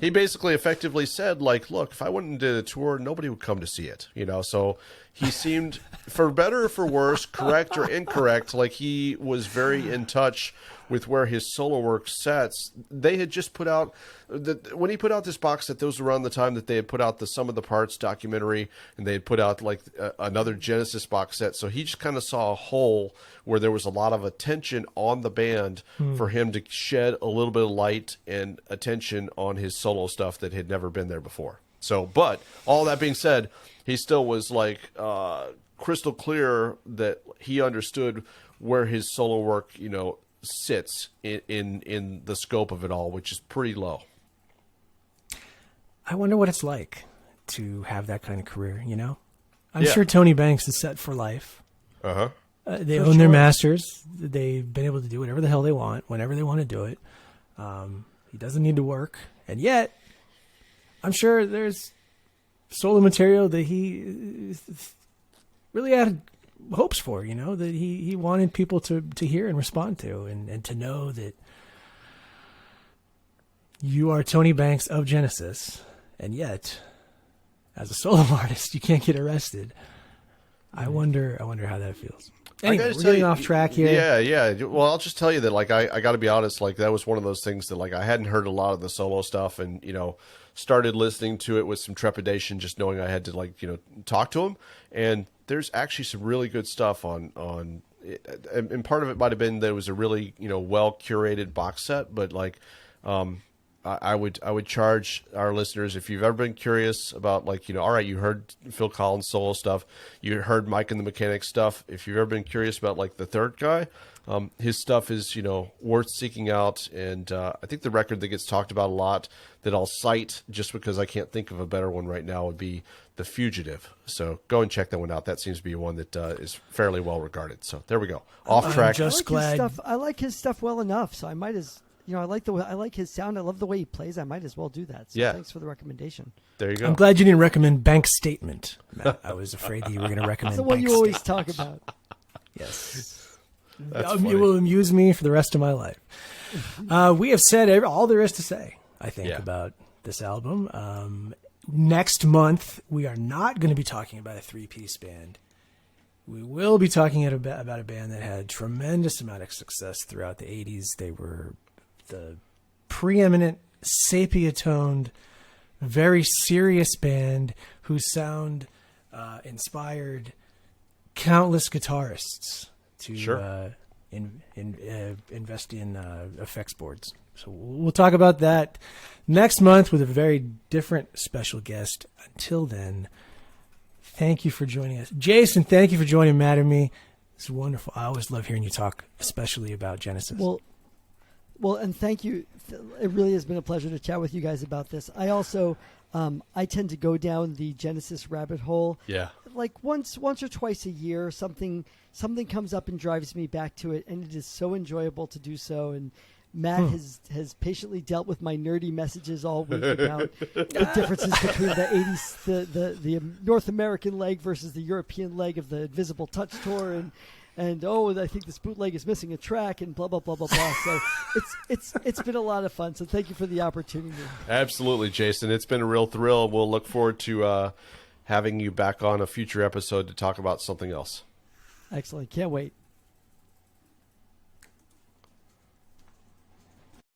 he basically effectively said look, if I went and did a tour, nobody would come to see it, so he seemed, for better or for worse, correct or incorrect, like he was very in touch with where his solo work sets. They had just put out, when he put out this box set, those were around the time that they had put out the Sum of the Parts documentary, and they had put out like another Genesis box set. So he just kind of saw a hole where there was a lot of attention on the band for him to shed a little bit of light and attention on his solo stuff that had never been there before. So, but all that being said, he still was like crystal clear that he understood where his solo work, sits in the scope of it all, which is pretty low. I wonder what it's like to have that kind of career, I'm sure Tony Banks is set for life. Uh-huh. They own their masters. They've been able to do whatever the hell they want, whenever they want to do it. He doesn't need to work. And yet, I'm sure there's solo material that he really had hopes for, that he wanted people to hear and respond to, and to know that you are Tony Banks of Genesis, and yet, as a solo artist, you can't get arrested. I wonder how that feels. Anyway, we're getting off track here. Yeah. Well, I'll just tell you that, like, I got to be honest, like, that was one of those things that, like, I hadn't heard a lot of the solo stuff, and, started listening to it with some trepidation, just knowing I had to, like, talk to him. And there's actually some really good stuff on it, and part of it might have been that it was a really, well curated box set, but like, I would charge our listeners, if you've ever been curious about, like, all right, you heard Phil Collins solo stuff, you heard Mike and the Mechanics stuff. If you've ever been curious about, like, the third guy, his stuff is, worth seeking out. And I think the record that gets talked about a lot that I'll cite, just because I can't think of a better one right now, would be The Fugitive. So go and check that one out. That seems to be one that is fairly well regarded. So there we go. Off track. I like his stuff well enough, so I might as... I like his sound. I love the way he plays. I might as well do that. So thanks for the recommendation. There you go. I'm glad you didn't recommend Bank Statement, Matt. I was afraid that you were going to recommend That's the one Bank you always Statement. talk about. Yes. That's it will amuse me for the rest of my life. We have said all there is to say, I think, about this album. Next month, we are not going to be talking about a three-piece band. We will be talking about a band that had a tremendous amount of success throughout the 80s. They were the preeminent, sepia-toned, very serious band whose sound inspired countless guitarists to invest in effects boards. So we'll talk about that next month with a very different special guest. Until then, thank you for joining us. Jason, thank you for joining Matt and me. It's wonderful. I always love hearing you talk, especially about Genesis. Well, and thank you. It really has been a pleasure to chat with you guys about this. I also, I tend to go down the Genesis rabbit hole. Yeah. Like once or twice a year, something comes up and drives me back to it, and it is so enjoyable to do so. And Matt has patiently dealt with my nerdy messages all week about the differences between the 80s, the North American leg versus the European leg of the Invisible Touch tour, and I think this bootleg is missing a track, and blah blah blah blah blah. So it's been a lot of fun. So thank you for the opportunity. Absolutely, Jason. It's been a real thrill. We'll look forward to having you back on a future episode to talk about something else. Excellent. Can't wait.